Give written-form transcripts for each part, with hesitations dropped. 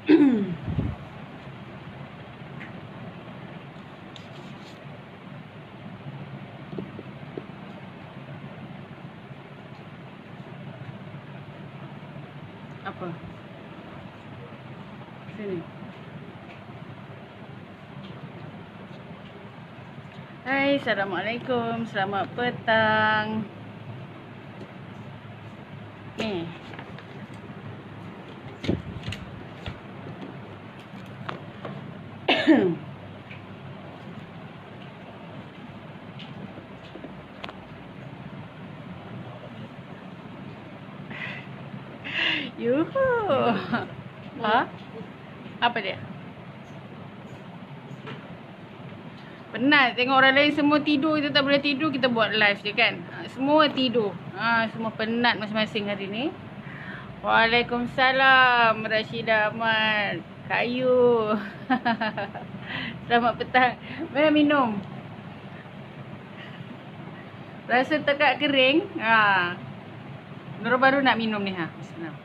Apa? Sini. Hai, Assalamualaikum. Selamat petang. Ni. Yuhu. Ha? Apa dia? Penat tengok orang lain semua tidur, kita tak boleh tidur, kita buat live je kan. Semua tidur. Semua penat masing-masing hari ni. Waalaikumsalam Rashidah Ahmad. Kayu. Selamat petang. Mana minum? Rasa tekak kering. Nurul baru nak minum ni ha. Bismillah.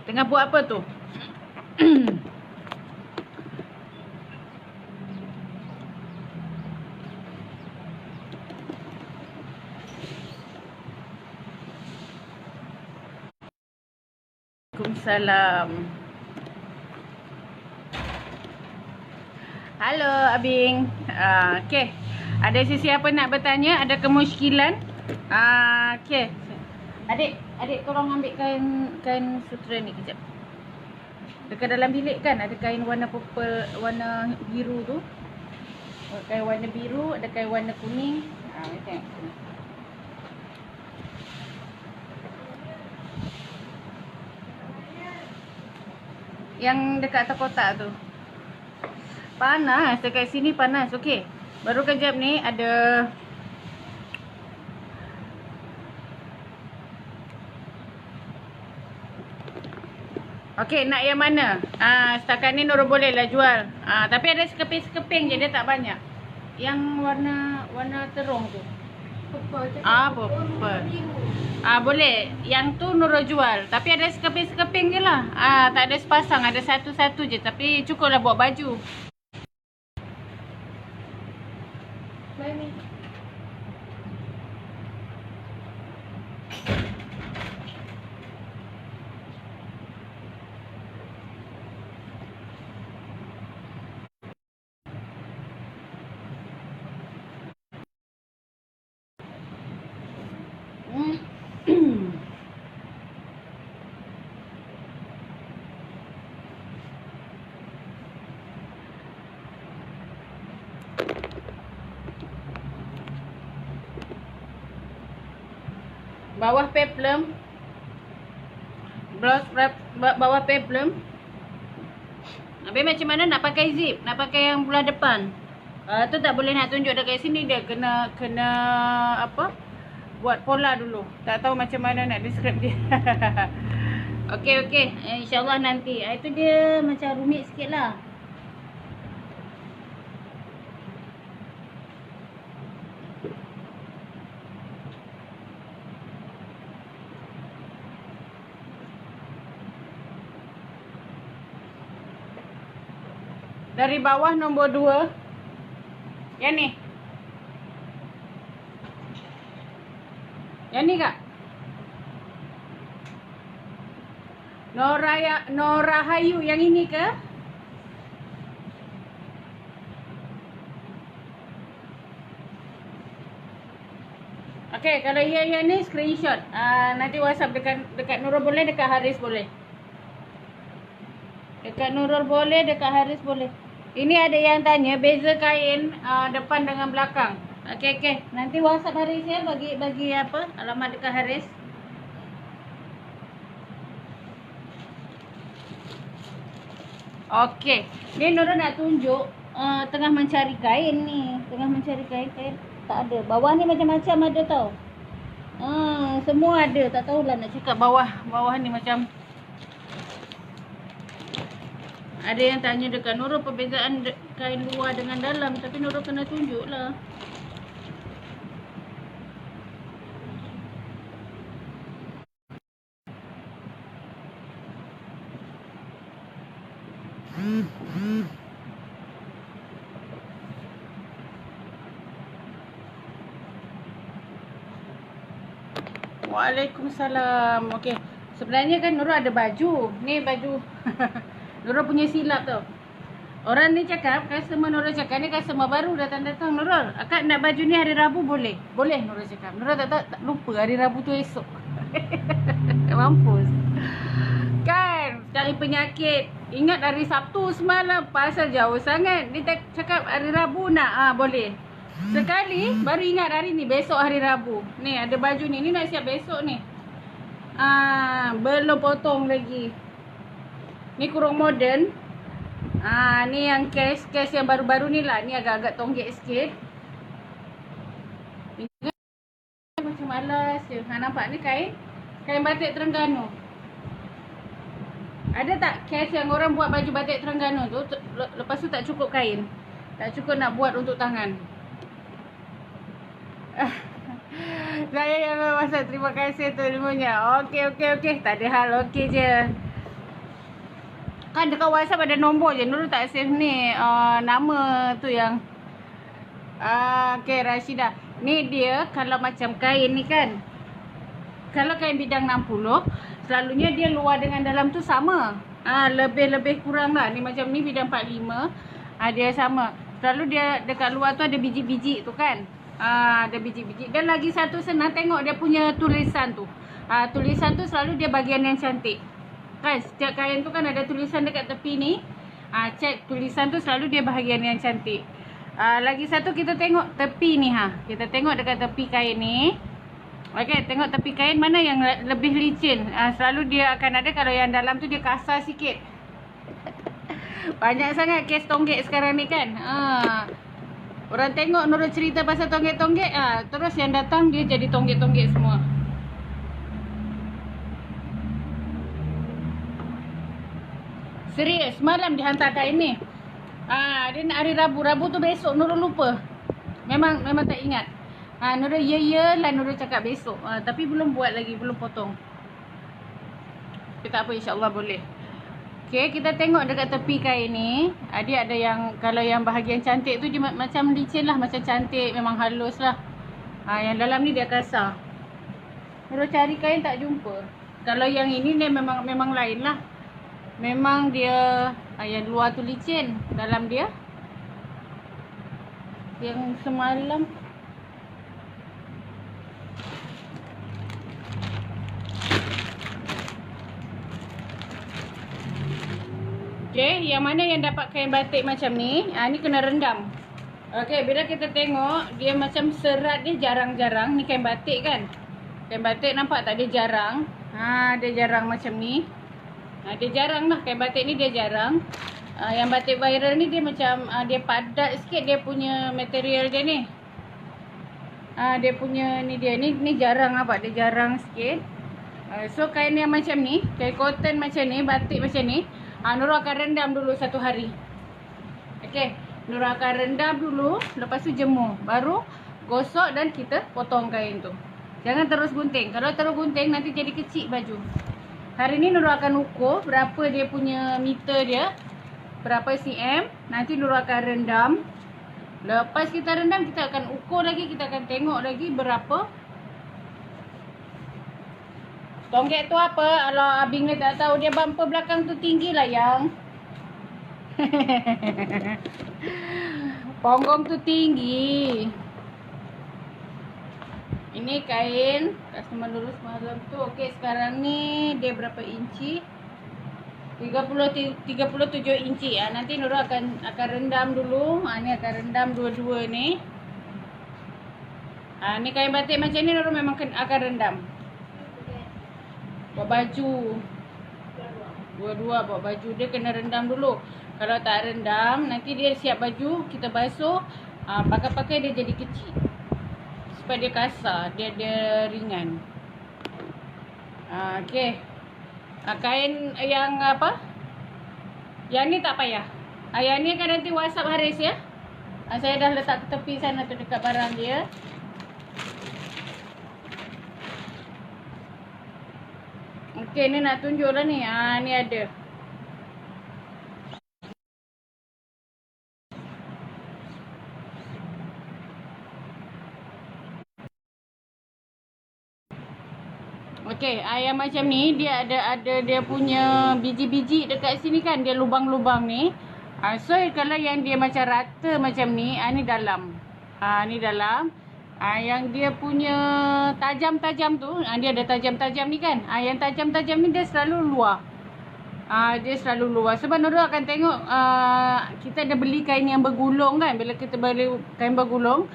Tengah buat apa tu? Waalaikumsalam. Halo Abing. Okey. Ada sesiapa nak bertanya? Ada kemusykilan? Okey. Adik tolong ambil kain sutera ni kejap. Dekat dalam bilik kan ada kain warna purple, warna biru tu. Kain warna biru, ada kain warna kuning. Ni tengok sini. Yang dekat atas kotak tu. Panas, dekat sini panas. Okey. Baru kejap ni ada okey, nak yang mana? Setakat ni Nurul boleh lah jual. Tapi ada sekeping-sekeping je, dia tak banyak. Yang warna terung tu. Purple. Boleh. Yang tu Nurul jual. Tapi ada sekeping-sekeping je lah. Tak ada sepasang, ada satu-satu je. Tapi cukup lah buat baju. Bawah peplum. Blouse bawah peplum. Habis macam mana nak pakai zip? Nak pakai yang belah depan. Tu tak boleh nak tunjuk dekat sini, dia kena apa? Buat pola dulu. Tak tahu macam mana nak describe dia. Okey. InsyaAllah nanti. Itu dia macam rumit sikit lah. Dari bawah nombor 2. Yang ni. Yang ni kak. Norahayu yang ini ke? Okey, kalau yang ni screenshot. Nanti WhatsApp dekat Nurul boleh, dekat Haris boleh. Dekat Nurul boleh, dekat Haris boleh. Ini ada yang tanya beza kain depan dengan belakang. Okey. Nanti WhatsApp Haris ya, bagi apa? Alamat dekat Haris. Okey. Ni Nurul nak tunjuk tengah mencari kain ni. Tengah mencari kain tak ada. Bawah ni macam-macam ada tau. Semua ada. Tak tahulah nak cakap bawah ni macam. Ada yang tanya dekat Nurul perbezaan kain luar dengan dalam. Tapi Nurul kena tunjuk lah. Waalaikumsalam. Okey. Sebenarnya kan Nurul ada baju. Ni baju. Nurul punya silap tau. Orang ni cakap, customer Nurul cakap ni customer baru datang-datang. Nurul, akak nak baju ni hari Rabu boleh? Boleh Nurul cakap. Nurul tak lupa hari Rabu tu esok. Mampus. Kan, cari penyakit. Ingat hari Sabtu semalam pasal jauh sangat. Dia cakap hari Rabu nak. Boleh. Sekali baru ingat hari ni, besok hari Rabu. Ni ada baju ni. Ni nak siap besok ni. Belum potong lagi. Ni kurung moden. Ni yang case yang baru-baru ni lah. Ni agak-agak tonggek sikit. Ingat macam malas je. Nampak ni kain batik Terengganu. Ada tak case yang orang buat baju batik Terengganu tu, lepas tu tak cukup kain, tak cukup nak buat untuk tangan. Saya yang masa terima kasih tu ilmunya. Okey. Tak ada hal, okey je. Kan dekat WhatsApp ada nombor je. Nurul tak save ni nama tu yang okey, Rashidah. Ni dia kalau macam kain ni kan. Kalau kain bidang 60, selalunya dia luar dengan dalam tu sama. Lebih kurang lah. Ni macam ni bidang 45. Dia sama. Selalu dia dekat luar tu ada biji-biji tu kan. Ada biji-biji. Dan lagi satu senang tengok dia punya tulisan tu. Tulisan tu selalu dia bahagian yang cantik. Kan setiap kain tu kan ada tulisan dekat tepi ni. Cek tulisan tu selalu dia bahagian yang cantik. Lagi satu kita tengok tepi ni Kita tengok dekat tepi kain ni. Okey, tengok tepi kain mana yang lebih licin. Selalu dia akan ada, kalau yang dalam tu dia kasar sikit. Banyak sangat kes tonggek sekarang ni kan. Orang tengok Nurul cerita pasal tonggek-tonggek, terus yang datang dia jadi tonggek-tonggek semua. Serius, malam dihantar kain ni. Dia nak hari Rabu. Rabu tu besok, Nurul lupa. Memang tak ingat. Nurul lah Nurul cakap besok. Tapi belum buat lagi, belum potong. Tapi tak apa, insyaAllah boleh. Okay, kita tengok dekat tepi kain ni. Dia ada yang, kalau yang bahagian cantik tu dia macam licin lah, macam cantik, memang halus lah. Yang dalam ni dia kasar. Nurul cari kain tak jumpa. Kalau yang ini ni memang lain lah. Memang dia yang luar tu licin, dalam dia yang semalam. Okay, yang mana yang dapat kain batik macam ni, ni kena rendam. Okay, bila kita tengok, dia macam serat dia jarang-jarang. Ni kain batik kan. Kain batik nampak tak, dia jarang. Dia jarang macam ni. Dia jarang lah, kain batik ni dia jarang. Yang batik viral ni dia macam, dia padat sikit dia punya material dia ni. Dia punya ni dia, ni jarang nampak, dia jarang sikit. So kain yang macam ni, kain cotton macam ni, batik macam ni, Nurul akan rendam dulu 1 hari. Okay, Nurul akan rendam dulu, lepas tu jemur. Baru gosok dan kita potong kain tu. Jangan terus gunting. Kalau terus gunting nanti jadi kecil baju. Hari ni Nurul akan ukur berapa dia punya meter dia, berapa cm. Nanti Nurul akan rendam. Lepas kita rendam, kita akan ukur lagi, kita akan tengok lagi berapa. Tonggek tu apa? Kalau abang ni tak tahu, dia bumper belakang tu tinggi lah yang. Ponggong tu tinggi. Ini kain customer lurus malam tu. Okey, sekarang ni dia berapa inci? 37 inci. Nanti Nurul akan rendam dulu. Ni akan rendam dua-dua ni. Ni kain batik macam ni Nurul memang akan rendam. Buat baju. Dua-dua buat baju. Dia kena rendam dulu. Kalau tak rendam, nanti dia siap baju, kita basuh, pakai-pakai dia jadi kecil. Supaya dia kasar, dia ringan. Okey. Kain yang apa? Yang ni tak payah. Yang ni kan nanti WhatsApp Haris ya. Saya dah letak ke tepi sana tu dekat barang dia. Okey, ni nak tunjuk lah ni. Ni ada. Okey, yang macam ni dia ada dia punya biji-biji dekat sini kan, dia lubang-lubang ni. So kalau yang dia macam rata macam ni, ni dalam. Ni dalam. Yang dia punya tajam-tajam tu, dia ada tajam-tajam ni kan. Yang tajam-tajam ni dia selalu luar. Dia selalu luar. Sebab Nurul akan tengok kita ada beli kain yang bergulung kan. Bila kita beli kain bergulung,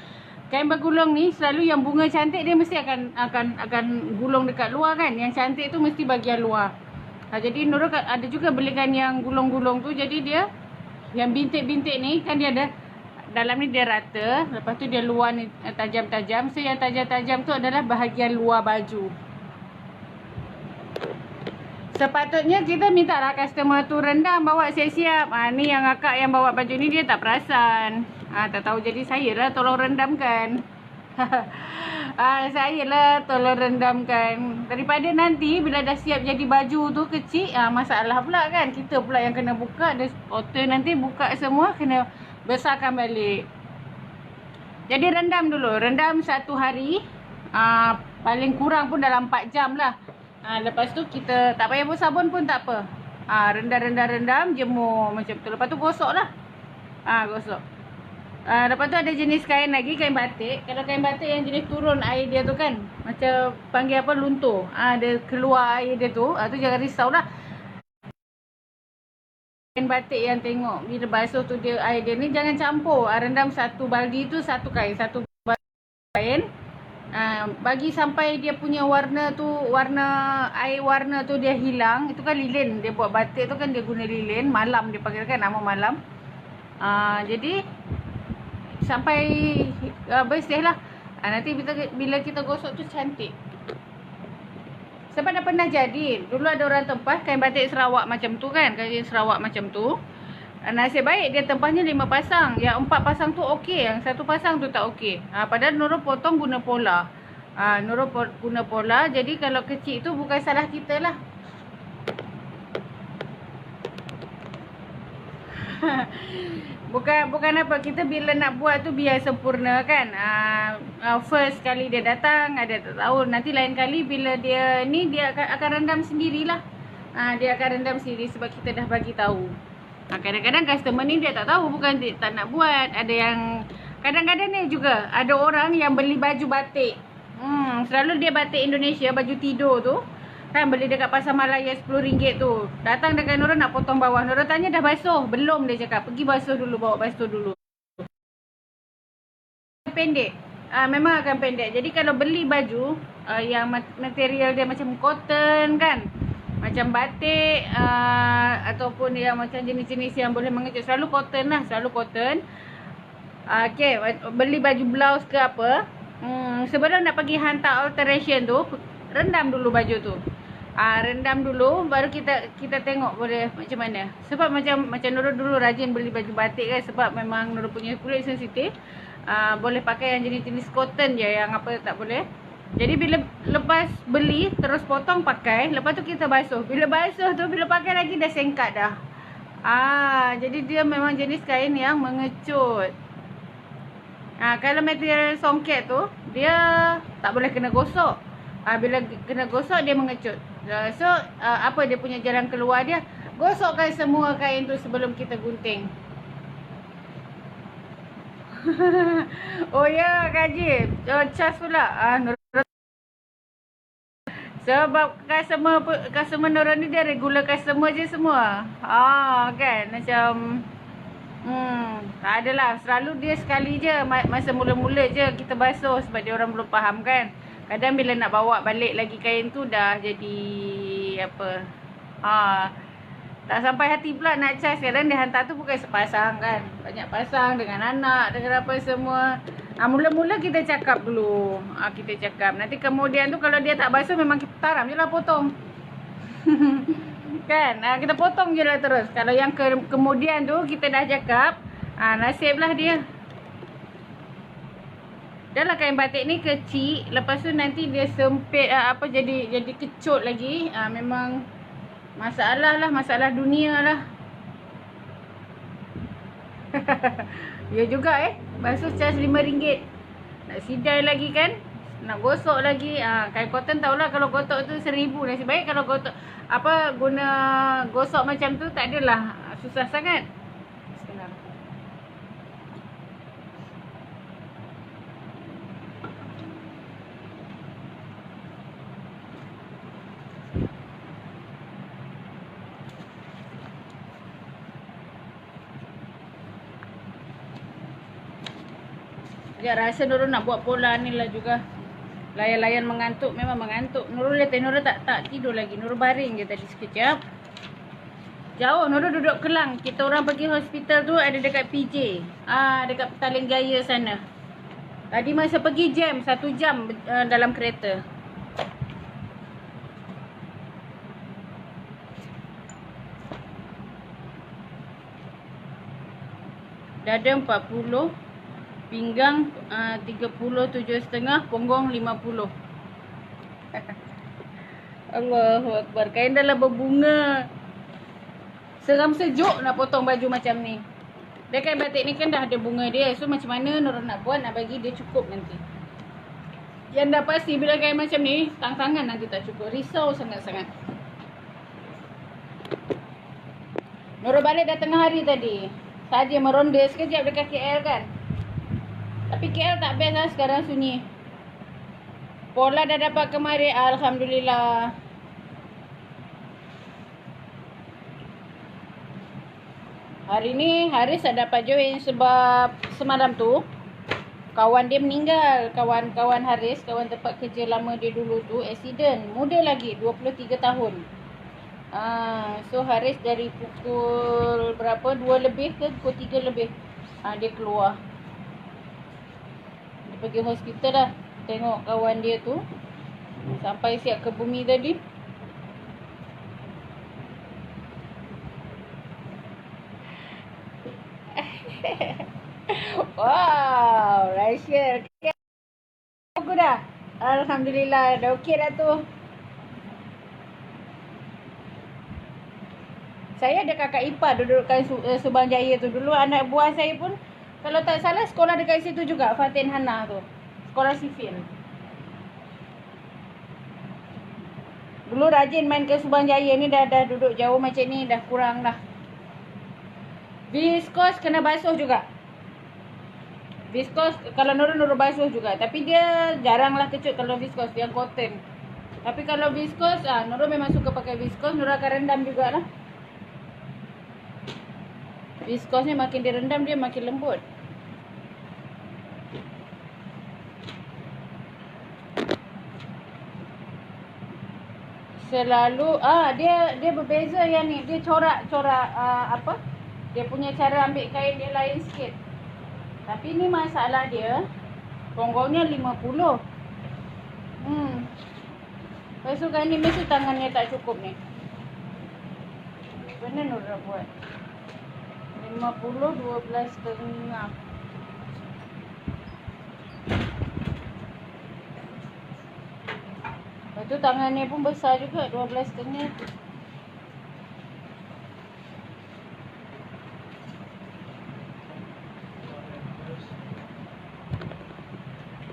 kain bergulung ni selalu yang bunga cantik dia mesti akan gulung dekat luar kan. Yang cantik tu mesti bahagian luar. Jadi Nurul ada juga belikan yang gulung-gulung tu. Jadi dia yang bintik-bintik ni kan dia ada dalam ni dia rata. Lepas tu dia luar ni tajam-tajam. So yang tajam-tajam tu adalah bahagian luar baju. Sepatutnya kita minta lah customer tu rendam, bawa siap-siap. Ni yang akak yang bawa baju ni dia tak perasan. Tak tahu, jadi saya lah tolong rendamkan. Saya lah tolong rendamkan. Daripada nanti bila dah siap jadi baju tu kecil, masalah pula kan. Kita pula yang kena buka. Dia porter nanti buka semua, kena besarkan balik. Jadi rendam dulu. Rendam 1 hari. Paling kurang pun dalam 4 jam lah. Lepas tu kita tak payah buat sabun pun tak apa. Rendam, jemur macam tu. Lepas tu gosok lah. Gosok. Lepas tu ada jenis kain lagi, kain batik. Kalau kain batik yang jenis turun air dia tu kan, macam panggil apa, luntur. Dia keluar air dia tu. Tu jangan risau lah. Kain batik yang tengok bila basuh tu dia air dia ni jangan campur. Rendam 1 baldi tu 1 kain. 1 kain. Bagi sampai dia punya warna tu, air warna tu dia hilang. Itu kan lilin. Dia buat batik tu kan dia guna lilin. Malam dia panggil kan, nama malam. Jadi sampai bersih lah. Nanti bila kita gosok tu cantik. Sebab dah pernah jadi. Dulu ada orang tempas kain batik Sarawak macam tu kan. Kain Sarawak macam tu. Nasib baik dia tempasnya 5 pasang. Yang 4 pasang tu okey. Yang 1 pasang tu tak okey. Padahal Nurul potong guna pola. Nurul guna pola. Jadi kalau kecil tu bukan salah kita lah. Bukan apa. Kita bila nak buat tu biar sempurna kan. First kali dia datang, ada tak tahu. Nanti lain kali bila dia ni, dia akan rendam sendirilah. Dia akan rendam sendiri sebab kita dah bagi tahu. Kadang-kadang customer ni dia tak tahu, bukan dia tak nak buat. Ada yang kadang-kadang ni juga ada orang yang beli baju batik. Selalu dia batik Indonesia, baju tidur tu. Kan beli dekat Pasar Malaya RM10 tu. Datang dengan Nurul nak potong bawah. Nurul tanya dah basuh? Belum, dia cakap. Pergi basuh dulu, bawa basuh dulu. Pendek. Memang akan pendek. Jadi kalau beli baju yang material dia macam cotton kan, macam batik ataupun yang macam jenis-jenis yang boleh mengejut, selalu cotton lah, selalu cotton. Okay, beli baju blouse ke apa, sebelum nak pergi hantar alteration tu, rendam dulu baju tu. Rendam dulu, baru kita tengok boleh macam mana. Sebab macam Nurul dulu rajin beli baju batik kan, sebab memang Nurul punya kulit sensitif. Boleh pakai yang jenis-jenis cotton je, yang apa tak boleh. Jadi bila lepas beli, terus potong pakai. Lepas tu kita basuh. Bila basuh tu, bila pakai lagi dah sengkat dah. Jadi dia memang jenis kain yang mengecut. Kalau material songket tu, dia tak boleh kena gosok. Bila kena gosok, dia mengecut. So, apa dia punya jalan keluar dia? Gosokkan semua kain tu sebelum kita gunting. Oh ya, Kak Cas pula. Sebab customer Nurul ni dia regular customer je semua. Kan macam tak adalah, selalu dia sekali je masa mula-mula je kita basuh sebab dia orang belum faham kan. Kadang bila nak bawa balik lagi kain tu dah jadi apa. Tak sampai hati pula nak cas. Kadang dia hantar tu bukan sepasang kan. Banyak pasang dengan anak, dengan apa semua. Mula-mula kita cakap dulu. Kita cakap. Nanti kemudian tu kalau dia tak basuh memang kita taram je lah potong. Kan? Kita potong je lah terus. Kalau yang kemudian tu kita dah cakap, nasib lah dia. Dah lah kain batik ni kecil. Lepas tu nanti dia sempit, jadi kecut lagi. Memang masalah lah, masalah dunia lah. Ya juga basuh cas RM5. Nak sidai lagi kan, Nak gosok lagi. Kain cotton tahulah kalau gosok tu 1000. Nasib baik kalau gosok guna gosok macam tu tak adalah susah sangat. Bismillahirrahmanirrahim. Dia rasa Nurul nak buat pola ni lah juga. Layan-layan mengantuk, memang mengantuk. Nurul lihat Nurul tak tidur lagi. Nurul baring je tadi sekejap. Jauh Nurul duduk Kelang. Kita orang pergi hospital tu ada dekat PJ. Dekat Petaling Jaya sana. Tadi masa pergi jam 1 jam dalam kereta. Dada 40. Pinggang 37,5, punggung 50. Allahu Akbar. Kain dah lah berbunga. Seram sejuk nak potong baju macam ni. Dia kain batik ni kan dah ada bunga dia. So macam mana Nurul nak buat, nak bagi dia cukup nanti. Yang dah pasti bila kain macam ni, tangan nanti tak cukup. Risau sangat-sangat. Nurul balik dah tengah hari tadi. Saja meronda sekejap dekat KL kan. Tapi KL tak best lah sekarang sunyi. Pola dah dapat kemarin, alhamdulillah. Hari ni Haris tak dapat join sebab semalam tu kawan dia meninggal. Kawan Haris, kawan tempat kerja lama dia dulu tu, accident. Muda lagi, 23 tahun. So Haris dari pukul berapa? 2 lebih ke pukul 3 lebih. Dia keluar. Pergi hospital lah. Tengok kawan dia tu. Sampai siap ke bumi tadi. Wow, rahsia. Aku dah. Alhamdulillah. Dah okey dah tu. Saya ada kakak ipar duduk kat Subang Jaya tu. Dulu anak buah saya pun, kalau tak salah sekolah dekat situ juga, Fatin Hana tu. Sekolah sivil. Dulu rajin main ke Subang Jaya ni, dah duduk jauh macam ni dah kurang dah. Viskos kena basuh juga. Viskos kalau Nurul basuh juga, tapi dia jarang lah kecut kalau viskos, dia cotton. Tapi kalau viskos, Nurul memang suka pakai viskos. Nurul akan rendam jugalah. Viskosnya makin direndam dia makin lembut. Selalu dia berbeza yang ni. Dia corak dia punya cara ambil kain dia lain sikit. Tapi ni masalah dia, gonggongnya 50. Lepas tu kan ni mesti tangannya tak cukup ni. Benar Nurul buat 50, 12,5. Lepas tu tangannya pun besar juga, 12,5.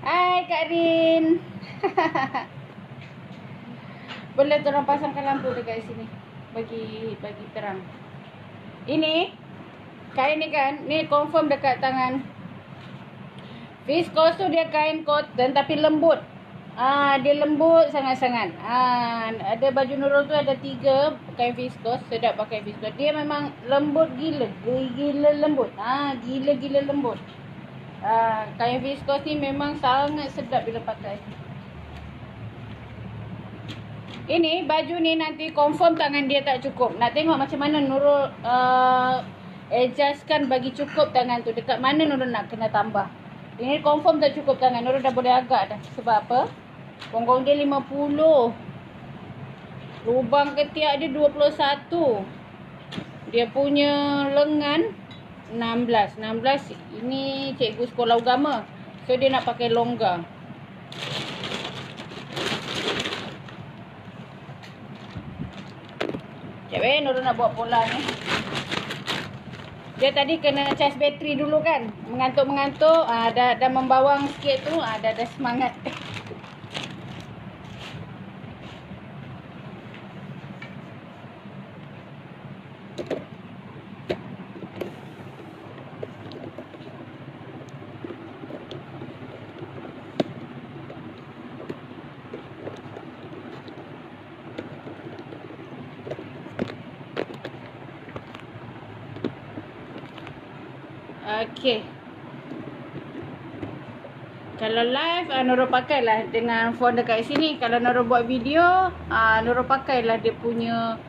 Hai Kak Rin. Boleh tolong pasangkan lampu dekat sini. Bagi terang. Ini kain ni kan, ni confirm dekat tangan. Viskos tu dia kain cotton tapi lembut. Dia lembut sangat-sangat. Ada baju Nurul tu ada 3 kain viskos, sedap pakai viskos. Dia memang lembut gila lembut. Gila lembut. Kain viskos ni memang sangat sedap bila pakai. Ini baju ni nanti confirm tangan dia tak cukup. Nak tengok macam mana Nurul adjustkan bagi cukup tangan tu. Dekat mana Nurul nak kena tambah. Ini confirm tak cukup tangan. Nurul dah boleh agak dah. Sebab apa? Punggung dia 50. Lubang ketiak dia 21. Dia punya lengan 16. Ini cikgu sekolah agama. So dia nak pakai longgar. Sekejap Nurul nak buat pola ni. Dia tadi kena charge bateri dulu kan. Mengantuk-mengantuk. Dah membawang sikit tu. Dah semangat. Okay. Kalau live, Nurul pakailah dengan phone dekat sini. Kalau Nurul buat video, Nurul pakailah dia punya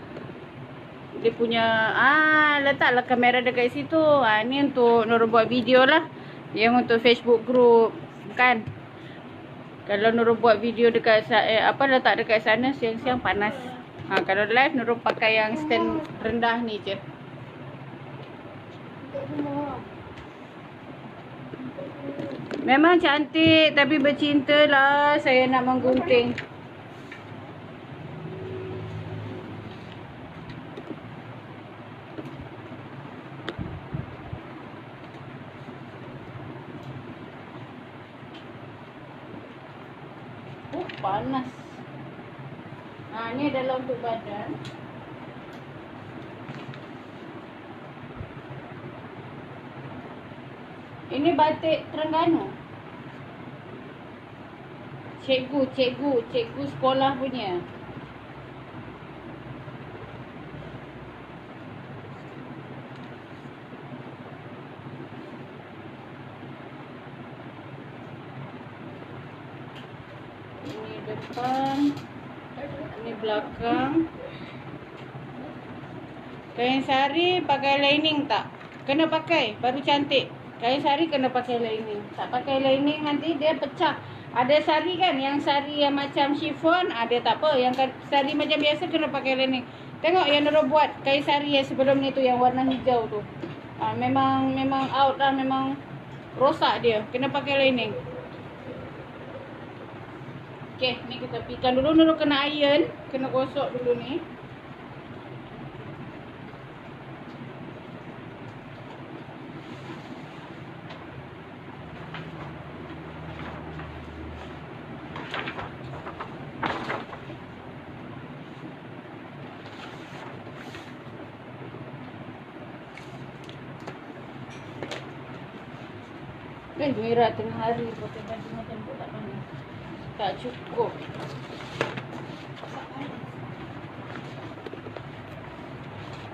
letaklah kamera dekat situ. Ni untuk Nurul buat video lah. Yang untuk Facebook group kan. Kalau Nurul buat video dekat letak dekat sana siang-siang panas. Kalau live Nurul pakai yang stand rendah ni je. Memang cantik tapi bercinta lah saya nak menggunting. Panas. Ni adalah untuk badan. Ini batik Terengganu. Cikgu sekolah punya. Ini depan, ini belakang. Kain sari pakai lining tak? Kena pakai, baru cantik. Kain sari kena pakai lining. Tak pakai lining nanti dia pecah. Ada sari kan, yang sari yang macam chiffon, ada tak apa. Yang sari macam biasa kena pakai lining. Tengok yang Nurul buat kain sari yang sebelum ni tu, yang warna hijau tu. Memang out lah, memang rosak dia. Kena pakai lining. Okay, ni kita pikan dulu. Nurul kena iron, kena gosok dulu ni. Mira tengah hari pakai baju macam tu tak panas. Tak cukup.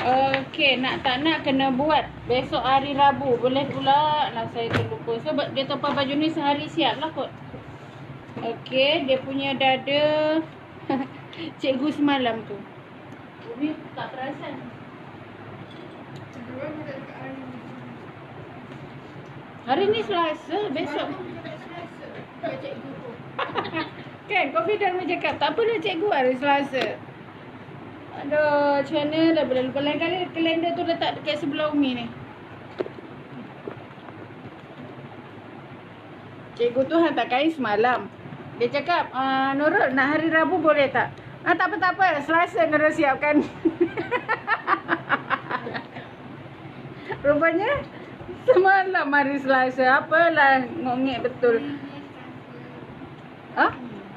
Okey, nak tak nak kena buat besok hari Rabu. Boleh pula lah, saya terlupa. So dia topal baju ni sehari siap lah kot. Okey, dia punya dada cikgu semalam tu. Umi tak perasan. Hari ni Selasa, besok. Kan, confident mau cakap, tak apalah cikgu hari Selasa. Aduh, macam mana dah boleh lupa. Lain kali kalender tu letak dekat sebelah Umi ni. Cikgu tu hantar kain semalam. Dia cakap, Nurul nak hari Rabu boleh tak? Tak apa, Selasa kena siapkan. Rupanya semalam hari Selasa. Apalah ngongek betul.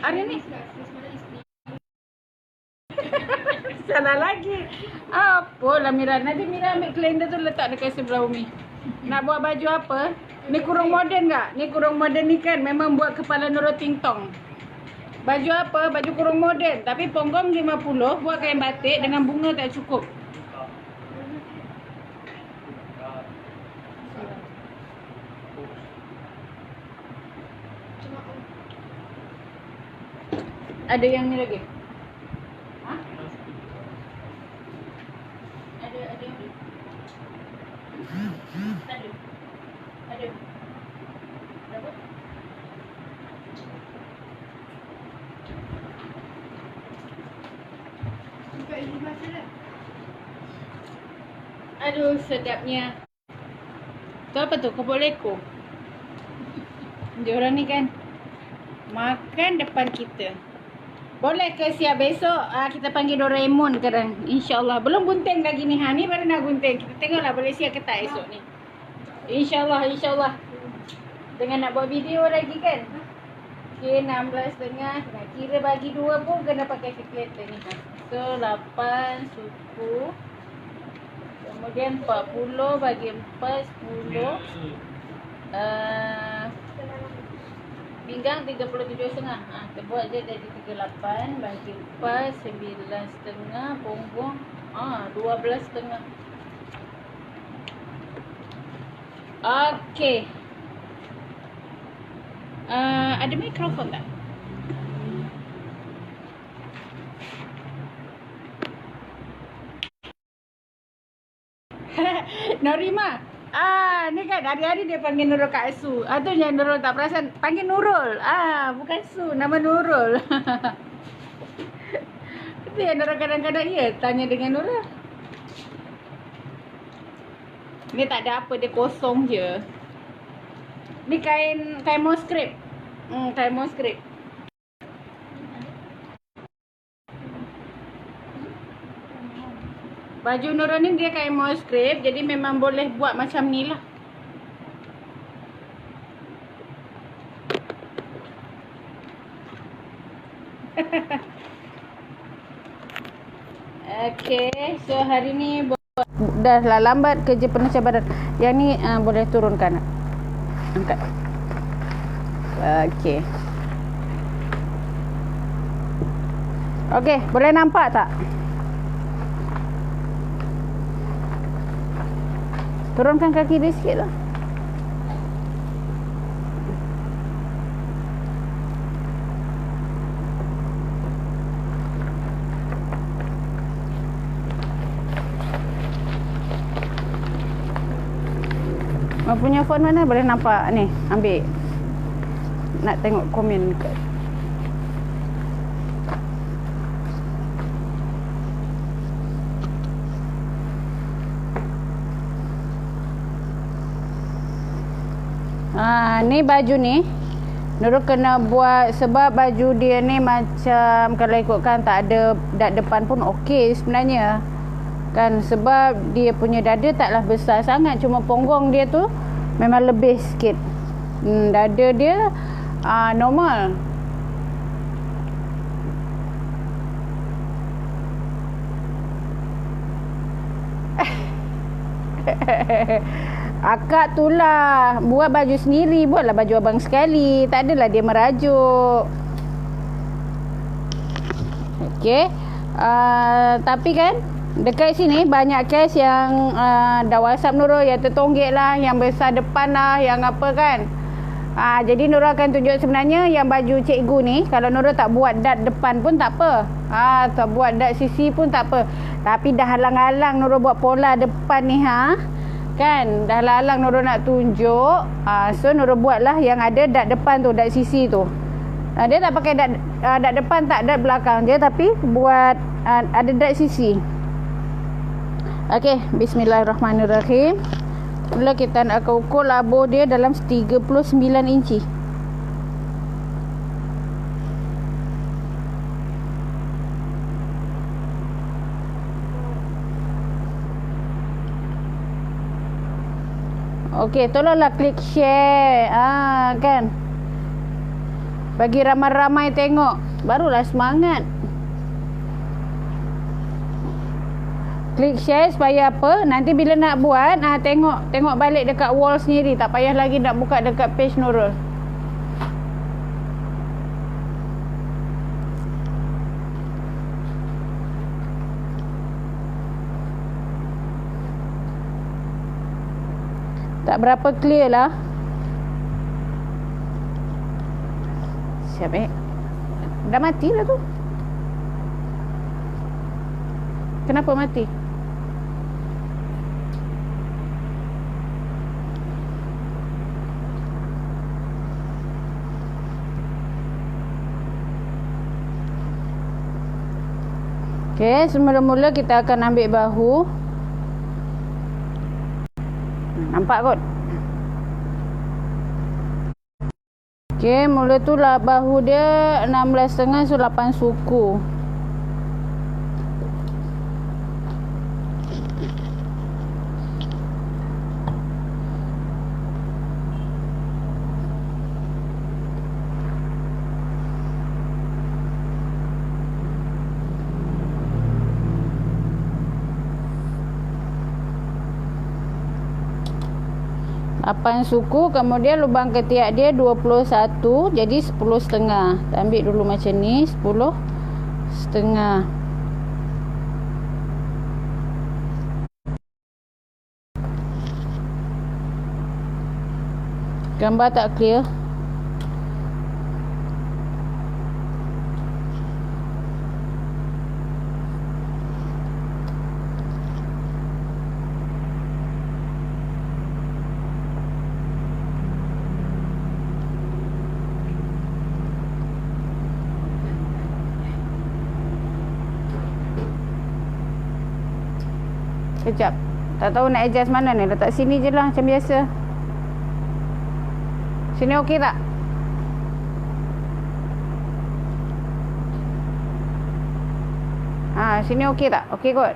Hari ni? Salah lagi. Apalah Mira. Nanti Mira ambil kalender tu letak dekat sebelah Umi. Nak buat baju apa? Ni kurung moden tak? Ni kurung moden ni kan memang buat kepala Nurul tingtong. Baju apa? Baju kurung moden. Tapi ponggong 50. Buat kain batik dengan bunga tak cukup. Ada yang ni lagi? Ada yang ni? Ada. Berapa? Aduh, sedapnya. Tu apa tu? Kepok leko. Diorang ni kan makan depan kita. Boleh ke siap besok kita panggil Doraemon sekarang. InsyaAllah. Belum gunting lagi ni. Ni baru nak gunting. Kita tengoklah boleh siap ke tak esok ni. InsyaAllah. Dengan nak buat video lagi kan. Okay, 16.5. Nak kira bagi 2 pun kena pakai calculator ni. So, 8 suku. Kemudian 40 bagi 4, 10. Pinggang 37.5. Kita buat je jadi 38 bagi 4, 9.5. Punggung 12.5. Okey. Ada mikrofon tak? Norima. Ni kan hari-hari dia panggil Nurul Kak Su. Tu yang Nurul tak perasan. Panggil Nurul. Bukan Su. Nama Nurul. Itu yang Nurul kadang-kadang tanya dengan Nurul. Ni tak ada apa. Dia kosong je. Ni kain moskrip. Kain moskrip. Baju Nurul ni dia kain moskrip. Jadi memang boleh buat macam ni lah. Okay. So hari ni dah lah lambat kerja penuh cabaran. Yang ni boleh turunkan. Angkat. Okay. Okay. Boleh nampak tak? Turunkan kaki dia sikit lah. Punya phone mana boleh nampak ni. Ambil. Nak tengok komen dekat. Ni baju ni Nurul kena buat sebab baju dia ni macam kalau ikutkan tak ada dad depan pun okey sebenarnya. Kan sebab dia punya dada taklah besar sangat, cuma punggung dia tu memang lebih sikit. Dada dia normal. Akak tu lah buat baju sendiri. Buatlah baju abang sekali. Tak adalah dia merajuk. Okey. Tapi kan dekat sini banyak kes yang dah WhatsApp Nurul yang tertonggek lah, yang besar depan lah, yang apa kan. Jadi Nurul akan tunjuk sebenarnya yang baju cikgu ni, kalau Nurul tak buat dad depan pun tak apa. Tak buat dad sisi pun tak apa. Tapi dah halang-halang Nurul buat pola depan ni kan. Dah halang Nurul nak tunjuk. So Nurul buatlah yang ada dad depan tu, dad sisi tu. Dia tak pakai dad depan, tak dad belakang je, tapi buat ada dad sisi. Okey, bismillahirrahmanirrahim. Mula kita nak ukur labuh dia dalam 39 inci. Okey, tolonglah klik share. Kan. Bagi ramai-ramai tengok, barulah semangat. Klik share supaya apa? Nanti bila nak buat, tengok balik dekat wall sendiri. Tak payah lagi nak buka dekat page Nurul. Tak berapa clear lah. Siap dah mati lah tu. Kenapa mati? Okey, semula-mula kita akan ambil bahu. Nampak kot? Okey, mula tu lah bahu dia 16.5 so 8 suku. Lapan suku, kemudian lubang ketiak dia 21, jadi 10.5. Kita ambil dulu macam ni, 10.5. Gambar tak clear. Kejap. Tak tahu nak adjust mana ni. Letak sini je lah macam biasa. Sini okey tak? Sini okey tak? Okey kot.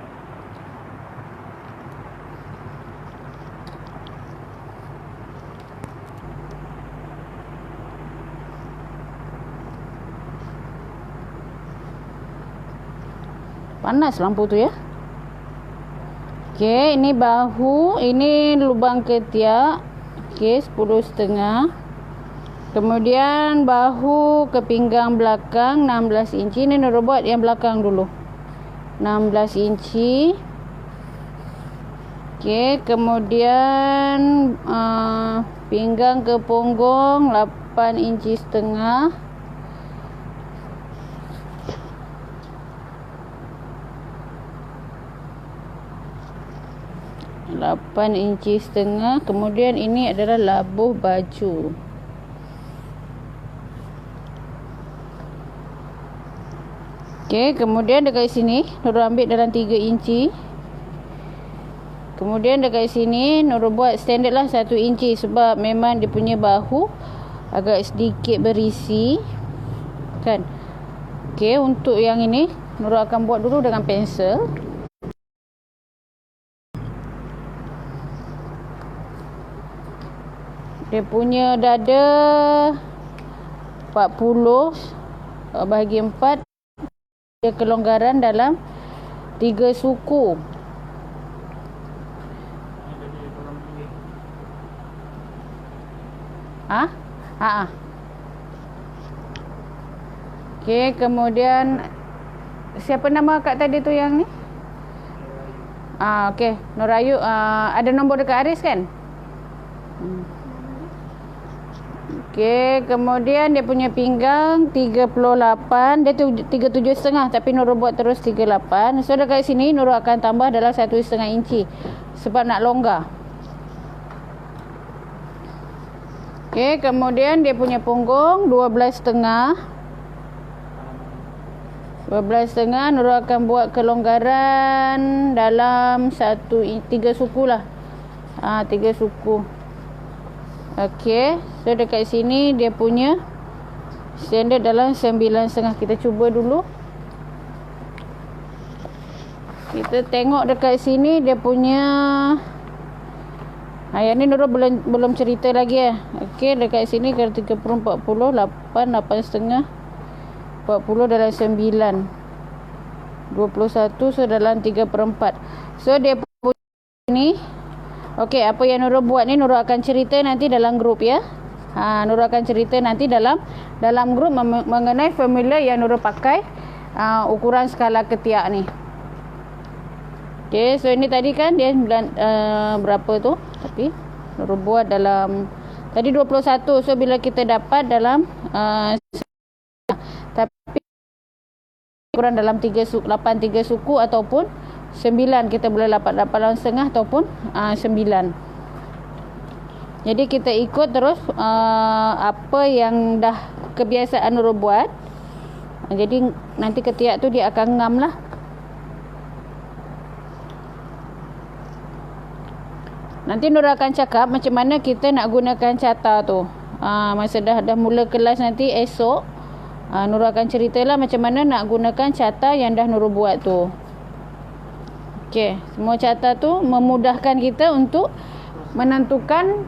Panas lampu tu ya. Okey, ini bahu, ini lubang ketiak. Okey, 10,5. Kemudian bahu ke pinggang belakang 16 inci. Ini Nurul buat yang belakang dulu. 16 inci. Okey, kemudian pinggang ke punggung 8 inci setengah. 8 inci setengah. Kemudian ini adalah labuh baju. Okey, kemudian dekat sini Nurul ambil dalam 3 inci. Kemudian dekat sini Nurul buat standard lah 1 inci sebab memang dia punya bahu agak sedikit berisi kan. Okey, untuk yang ini Nurul akan buat dulu dengan pensel. Dia punya dada 40 bahagi 4. Dia kelonggaran dalam 3 suku. Okey, kemudian siapa nama akak tadi tu yang ni? Okey, Norayu. Ada nombor dekat Aris kan? Okey, kemudian dia punya pinggang 38. Dia tu 37,5 tapi Nurul buat terus 38. So dekat sini Nurul akan tambah dalam 1,5 inci sebab nak longgar. Okey, kemudian dia punya punggung 12,5. 12,5 Nurul akan buat kelonggaran dalam 3 suku lah. 3 suku. Okey, so dekat sini dia punya standard dalam 9,5. Kita cuba dulu. Kita tengok dekat sini dia punya yang ni Nurul belum cerita lagi ya. Okey, dekat sini kalau 30 40 8 8,5 40 dalam 9 21, so dalam 3/4. So dia punya ni. Okey, apa yang Nurul buat ni Nurul akan cerita nanti dalam grup ya. Nurul akan cerita nanti dalam grup mengenai formula yang Nurul pakai ukuran skala ketiak ni. Okey, so ini tadi kan dia berapa tu? Tapi Nurul buat dalam tadi 21. So bila kita dapat dalam tapi ukuran dalam 3 suku ataupun 9, kita boleh dapat 8,5 ataupun 9. Jadi kita ikut terus apa yang dah kebiasaan Nurul buat. Jadi nanti ketiak tu dia akan ngam lah. Nanti Nurul akan cakap macam mana kita nak gunakan carta tu. Masa dah mula kelas nanti esok, Nurul akan ceritalah macam mana nak gunakan carta yang dah Nurul buat tu. Okey, semua carta tu memudahkan kita untuk menentukan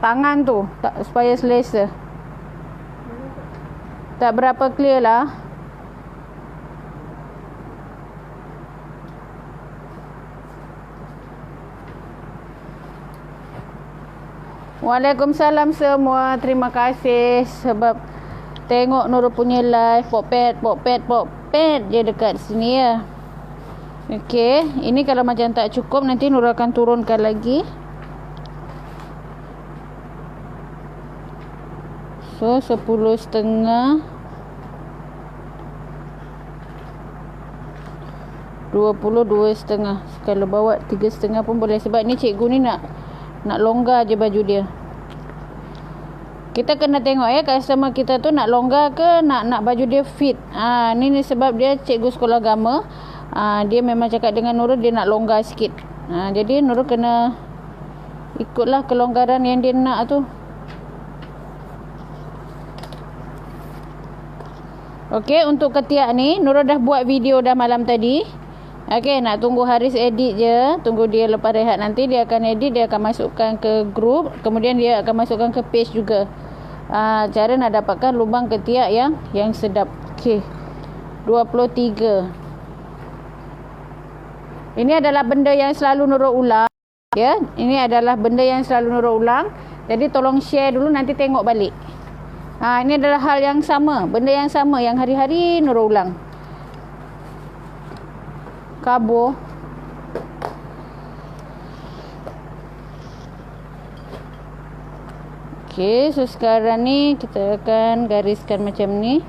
tangan tu supaya selesa. Tak berapa clear lah. Waalaikumsalam semua. Terima kasih sebab tengok Nurul punya live. Pokpet je dekat sini ya. Okey, ini kalau macam tak cukup nanti Nurul akan turunkan lagi. So 10.5, 22.5. Kalau bawa 3.5 pun boleh, sebab ni cikgu ni nak longgar je baju dia. Kita kena tengok customer kita tu nak longgar ke nak baju dia fit. Ni sebab dia cikgu sekolah agama. Dia memang cakap dengan Nurul dia nak longgar sikit. Jadi Nurul kena ikutlah kelonggaran yang dia nak tu. Okey, untuk ketiak ni Nurul dah buat video dah malam tadi. Okey, nak tunggu Haris edit je. Tunggu dia lepas rehat nanti dia akan edit, dia akan masukkan ke group, kemudian dia akan masukkan ke page juga. Cara nak dapatkan lubang ketiak yang sedap. Okey. 23. Ini adalah benda yang selalu Nurul ulang. Ya, ini adalah benda yang selalu Nurul ulang. Jadi tolong share dulu, nanti tengok balik. Ini adalah hal yang sama, benda yang sama yang hari-hari Nurul ulang. Kabur. Okey, so sekarang ni kita akan gariskan macam ni.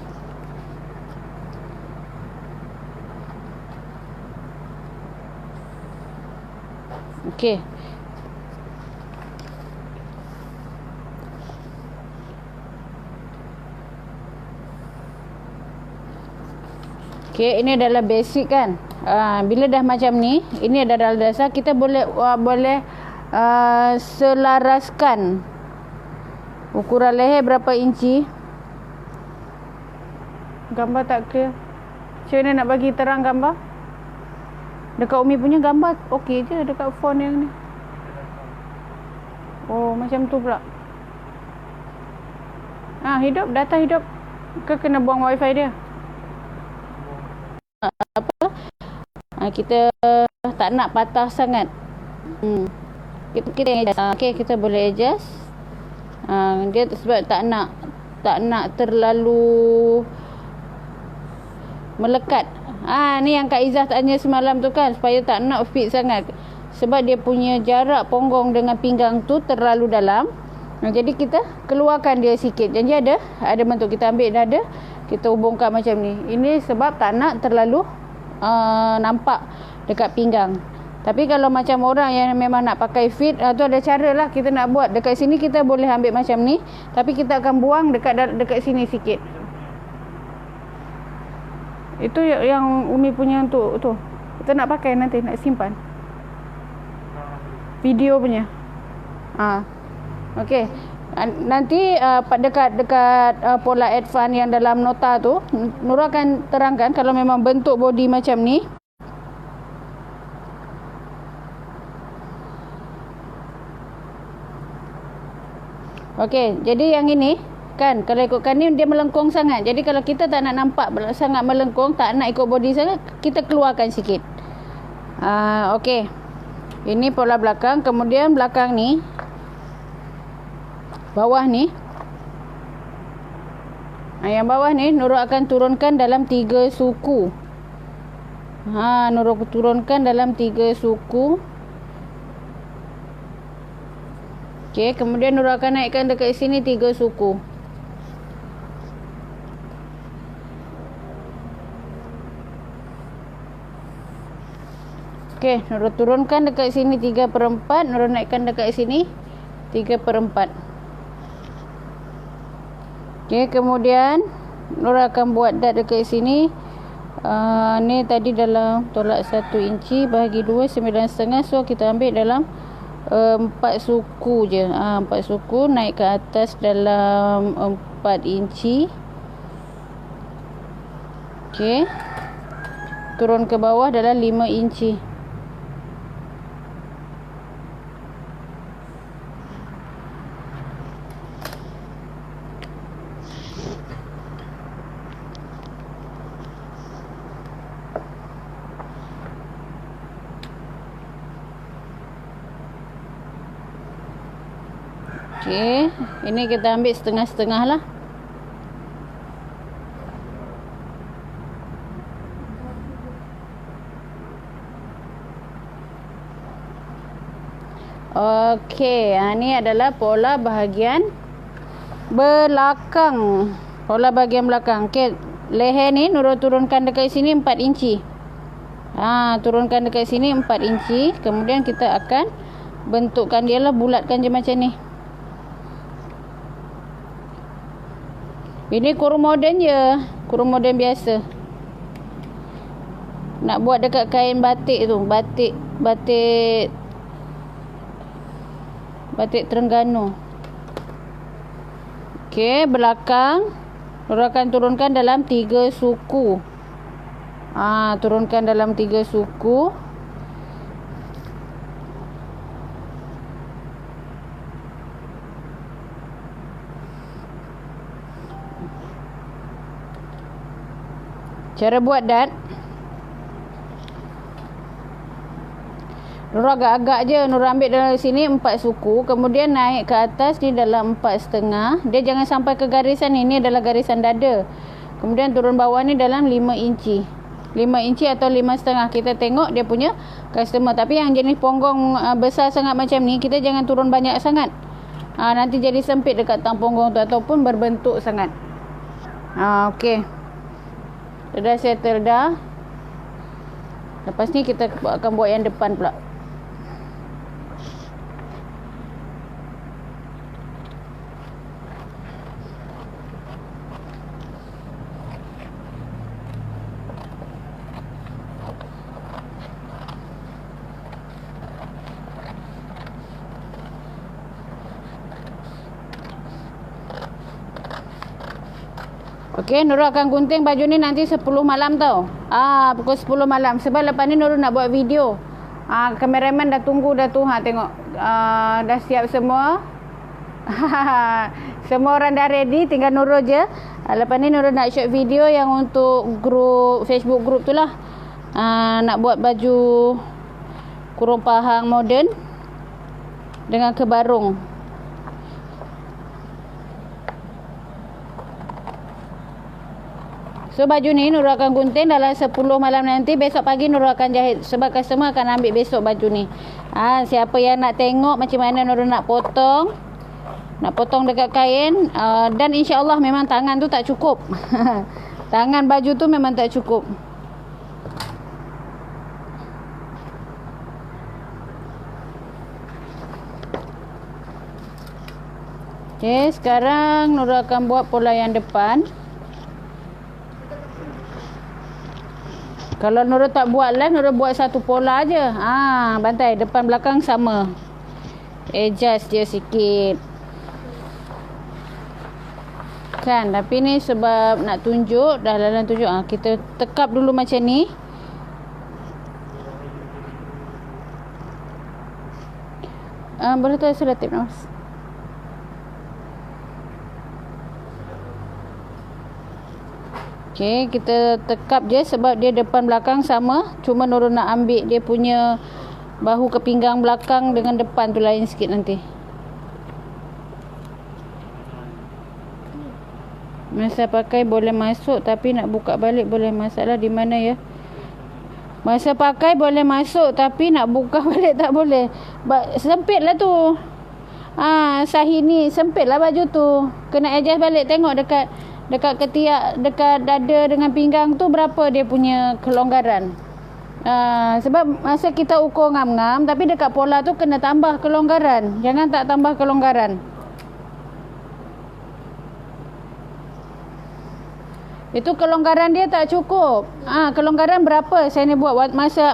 Okey. Okey, ini adalah basic kan. Bila dah macam ni, ini adalah dasar, kita boleh selaraskan ukuran leher berapa inci. Gambar tak clear. Macam mana nak bagi terang gambar? Dekat Umi punya gambar okey je, dekat font yang ni. Oh, macam tu pula. Hidup, data hidup. Ke kena buang wifi dia? Apa? Kita tak nak patah sangat. Kita adjust. Okey, kita boleh adjust. Dia sebab tak nak terlalu melekat. Ni yang Kak Izzah tanya semalam tu kan, supaya tak nak fit sangat. Sebab dia punya jarak punggung dengan pinggang tu terlalu dalam. Jadi kita keluarkan dia sikit. Jadi ada bentuk, kita ambil dada, kita hubungkan macam ni. Ini sebab tak nak terlalu nampak dekat pinggang. Tapi kalau macam orang yang memang nak pakai fit, tu ada cara lah kita nak buat. Dekat sini kita boleh ambil macam ni, tapi kita akan buang dekat sini sikit. Itu yang Umi punya tu. Kita nak pakai nanti, nak simpan video punya. Okey. Nanti dekat pola advance yang dalam nota tu, Nurul akan terangkan kalau memang bentuk body macam ni. Okey, jadi yang ini kan, kalau ikutkan ni dia melengkung sangat. Jadi kalau kita tak nak nampak sangat melengkung, tak nak ikut body sangat, kita keluarkan sikit. Okey. Ini pola belakang, kemudian belakang ni, bawah ni. Yang bawah ni Nurul akan turunkan dalam 3 suku. Nurul turunkan dalam 3 suku. Okey, kemudian Nurul akan naikkan dekat sini 3 suku. Okey, Nurul turunkan dekat sini 3/4, Nurul naikkan dekat sini 3/4. Okey, kemudian Nurul akan buat dot dekat sini. Ni tadi dalam tolak 1 inci bahagi 2 9.5. So kita ambil dalam 4 suku je. 4 suku, naik ke atas dalam 4 inci. Okey. Turun ke bawah dalam 5 inci. Okey, ini kita ambil setengah-setengah lah. Okey, ni adalah pola bahagian belakang. Pola bahagian belakang. Okey, leher ni Nurul turunkan dekat sini 4 inci. Turunkan dekat sini 4 inci. Kemudian kita akan bentukkan dia lah, bulatkan je macam ni. Ini kurung moden je, kurung moden biasa. Nak buat dekat kain batik tu, batik Terengganu. Okey, belakang Nurul akan turunkan dalam 3 suku. Turunkan dalam 3 suku. Cara buat dat, Nurul agak-agak je. Nurul ambil dalam sini 4 suku, kemudian naik ke atas ni dalam 4,5. Dia jangan sampai ke garisan ni. Ini adalah garisan dada. Kemudian turun bawah ni dalam 5 inci. 5 inci atau 5,5. Kita tengok dia punya customer. Tapi yang jenis ponggong besar sangat macam ni, kita jangan turun banyak sangat. Nanti jadi sempit dekat tang ponggong tu ataupun berbentuk sangat. Okey. Dah settle dah. Lepas ni kita akan buat yang depan pula. Okey, Nurul akan gunting baju ni nanti 10 malam tau. Pukul 10 malam. Sebab lepas ni Nurul nak buat video. Kameraman dah tunggu dah tu. Tengok. Dah siap semua. Semua orang dah ready. Tinggal Nurul je. Lepas ni Nurul nak shoot video yang untuk grup, Facebook group tu lah. Nak buat baju kurung pahang moden dengan kebarung. So baju ni Nurul akan gunting dalam 10 malam nanti. Besok pagi Nurul akan jahit. Sebab customer akan ambil besok baju ni. Siapa yang nak tengok macam mana Nurul nak potong. Nak potong dekat kain. Dan insya-Allah memang tangan tu tak cukup. Tangan baju tu memang tak cukup. Okay, sekarang Nurul akan buat pola yang depan. Kalau Nurul tak buat live, Nurul buat satu pola aje. Bantai depan belakang sama. Adjust je sikit. Kan, tapi ni sebab nak tunjuk, dah lalan tunjuk. Kita tekap dulu macam ni. Boleh tak selotip mas? Okey, kita tekap je sebab dia depan belakang sama. Cuma Nurul nak ambil dia punya bahu ke pinggang belakang dengan depan tu lain sikit nanti. Masa pakai boleh masuk, tapi nak buka balik boleh. Masalah di mana ya? Masa pakai boleh masuk, tapi nak buka balik tak boleh. Sempit lah tu. Sahih ni sempit lah baju tu. Kena adjust balik. Tengok dekat ketiak, dekat dada dengan pinggang tu berapa dia punya kelonggaran. Sebab masa kita ukur ngam-ngam, tapi dekat pola tu kena tambah kelonggaran. Jangan tak tambah kelonggaran. Itu kelonggaran dia tak cukup. Kelonggaran berapa saya ni buat masa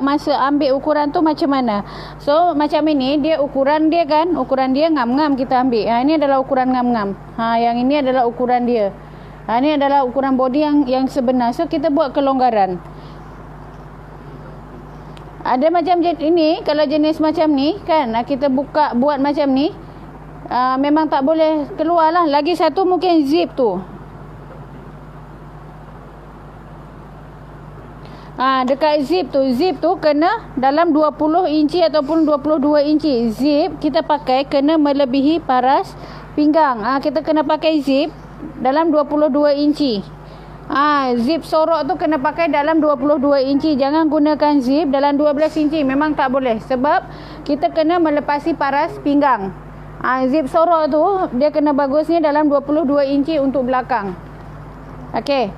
ambil ukuran tu macam mana. So macam ini dia ukuran dia kan, ukuran dia ngam-ngam kita ambil. Ini adalah ukuran ngam-ngam. Yang ini adalah ukuran dia. Ini adalah ukuran body yang sebenar. So kita buat kelonggaran. Ada macam ini, kalau jenis macam ni kan, kita buat macam ni, memang tak boleh keluar lah. Lagi satu mungkin zip tu. Dekat zip tu kena dalam 20 inci ataupun 22 inci. Zip kita pakai kena melebihi paras pinggang. Kita kena pakai zip dalam 22 inci. Zip sorok tu kena pakai dalam 22 inci. Jangan gunakan zip dalam 12 inci. Memang tak boleh. Sebab kita kena melepasi paras pinggang. Zip sorok tu dia kena bagusnya dalam 22 inci untuk belakang. Okey.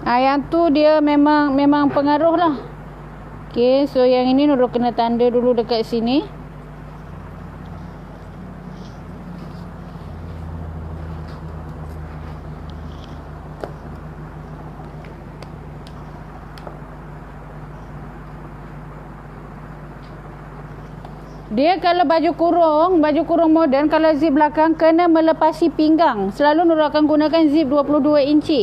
Yang tu dia memang pengaruh lah. Okey, so yang ini Nurul kena tanda dulu dekat sini. Dia kalau baju kurung moden, kalau zip belakang kena melepasi pinggang. Selalu Nurul akan gunakan zip 22 inci.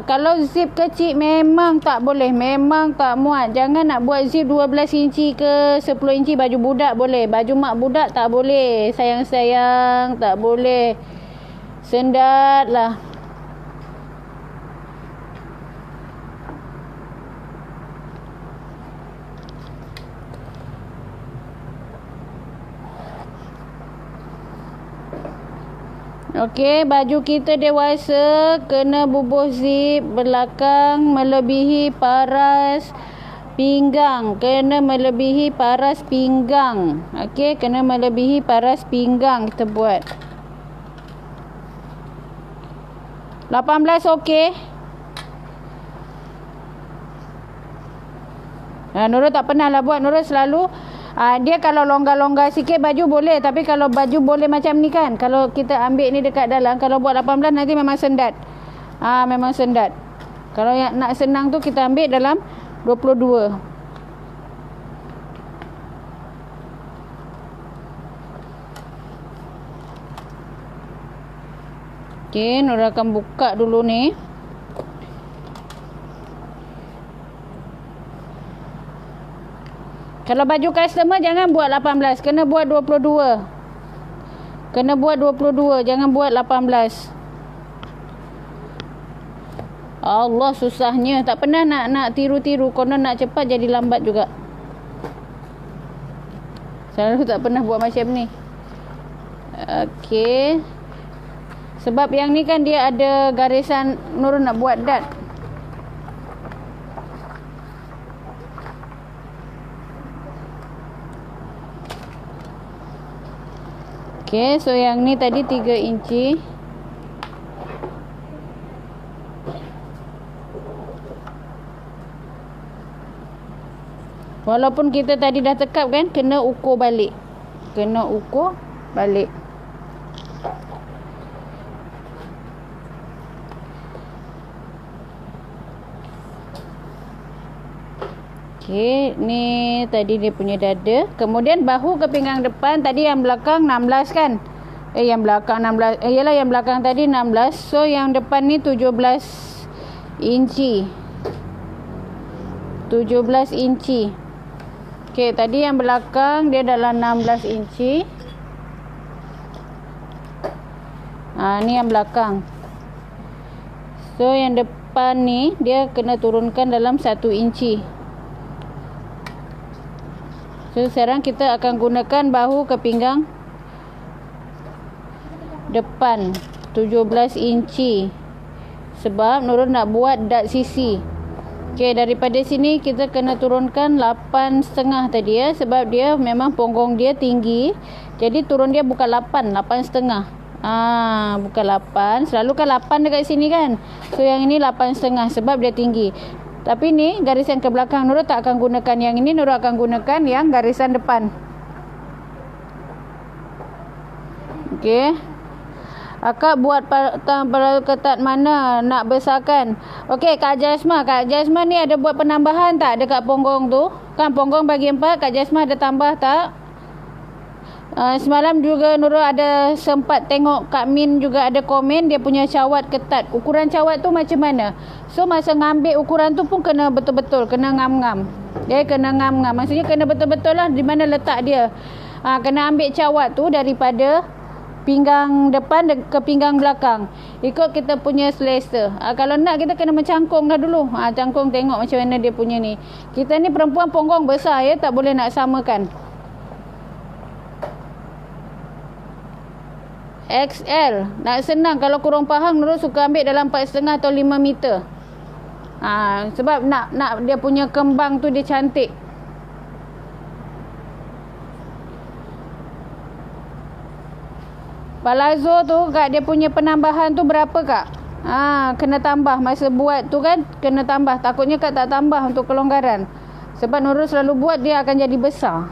Kalau zip kecil memang tak boleh, memang tak muat. Jangan nak buat zip 12 inci ke 10 inci baju budak boleh. Baju mak budak tak boleh. Sayang-sayang tak boleh. Sendat lah. Okey, baju kita dewasa kena bubuh zip belakang melebihi paras pinggang. Kena melebihi paras pinggang. Okey, kena melebihi paras pinggang kita buat. 18 okey. Nurul tak pernah lah buat. Nurul selalu dia kalau longgar-longgar sikit baju boleh, tapi kalau baju boleh macam ni kan, kalau kita ambil ni dekat dalam, kalau buat 18 nanti memang sendat. Memang sendat. Kalau yang nak senang tu kita ambil dalam 22. Okey, Nurul akan buka dulu ni. Kalau baju customer jangan buat 18, kena buat 22. Kena buat 22, jangan buat 18. Allah, susahnya. Tak pernah nak tiru-tiru. Konon nak cepat jadi lambat juga. Selalu tak pernah buat macam ni. Okey. Sebab yang ni kan dia ada garisan. Nurul nak buat dot. Okey, so yang ni tadi 3 inci. Walaupun kita tadi dah tekap kan, kena ukur balik. Kena ukur balik. Okey, ni tadi dia punya dada. Kemudian bahu ke pinggang depan. Tadi yang belakang 16 kan? Yang belakang 16. Yalah, yang belakang tadi 16. So yang depan ni 17 inci. 17 inci. Okey, tadi yang belakang dia dalam 16 inci. Ni yang belakang. So yang depan ni dia kena turunkan dalam 1 inci. So sekarang kita akan gunakan bahu ke pinggang depan 17 inci. Sebab Nurul nak buat dot sisi. Okey, daripada sini kita kena turunkan 8,5 tadi ya. Sebab dia memang punggung dia tinggi. Jadi turun dia bukan 8, 8,5. Bukan 8. Selalu kan 8 dekat sini kan. So yang ini 8,5 sebab dia tinggi. Tapi ni garisan ke belakang. Nurul tak akan gunakan yang ini. Nurul akan gunakan yang garisan depan. Okey. Akak buat terlalu ketat mana nak besarkan. Okey, Kak Jasmah. Kak Jasmah ni ada buat penambahan tak dekat punggung tu? Kan punggung bagi 4. Kak Jasmah ada tambah tak? Semalam juga Nurul ada sempat tengok Kak Min juga ada komen dia punya cawat ketat. Ukuran cawat tu macam mana? So masa ngambil ukuran tu pun kena betul-betul, kena ngam-ngam. Dia kena ngam-ngam. Maksudnya kena betul-betul lah di mana letak dia. Kena ambil cawat tu daripada pinggang depan ke pinggang belakang. Ikut kita punya selesa. Kalau nak kita kena mencangkung dah dulu. Cangkung tengok macam mana dia punya ni. Kita ni perempuan punggung besar ya, tak boleh nak samakan. XL. Nak senang kalau kurang faham Nurul suka ambil dalam 4,5 atau 5 meter. Sebab nak dia punya kembang tu dia cantik. Palazzo tu kak, dia punya penambahan tu berapa kak? Kena tambah masa buat tu kan, kena tambah. Takutnya kak tak tambah untuk kelonggaran. Sebab Nurul selalu buat, dia akan jadi besar.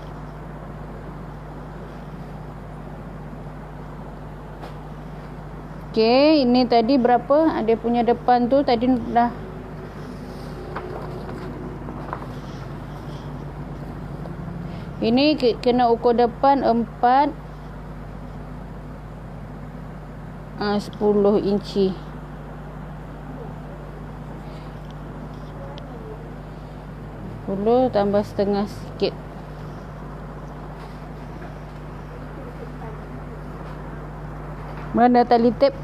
Okey, ini tadi berapa? Dia punya depan tu tadi dah. Ini kena ukur depan 4 10 inci. Tambah setengah sikit. Mana tali tip?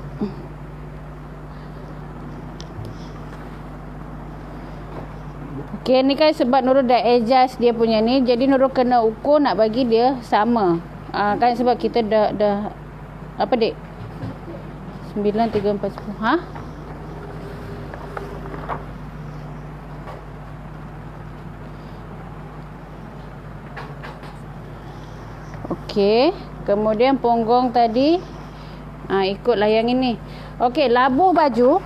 Okey, ni kan sebab Nurul dah adjust dia punya ni, jadi Nurul kena ukur nak bagi dia sama. Kan sebab kita dah apa dek? 9, 3, 4, 10. Okey, kemudian punggung tadi ikutlah yang ini. Okey, labuh baju.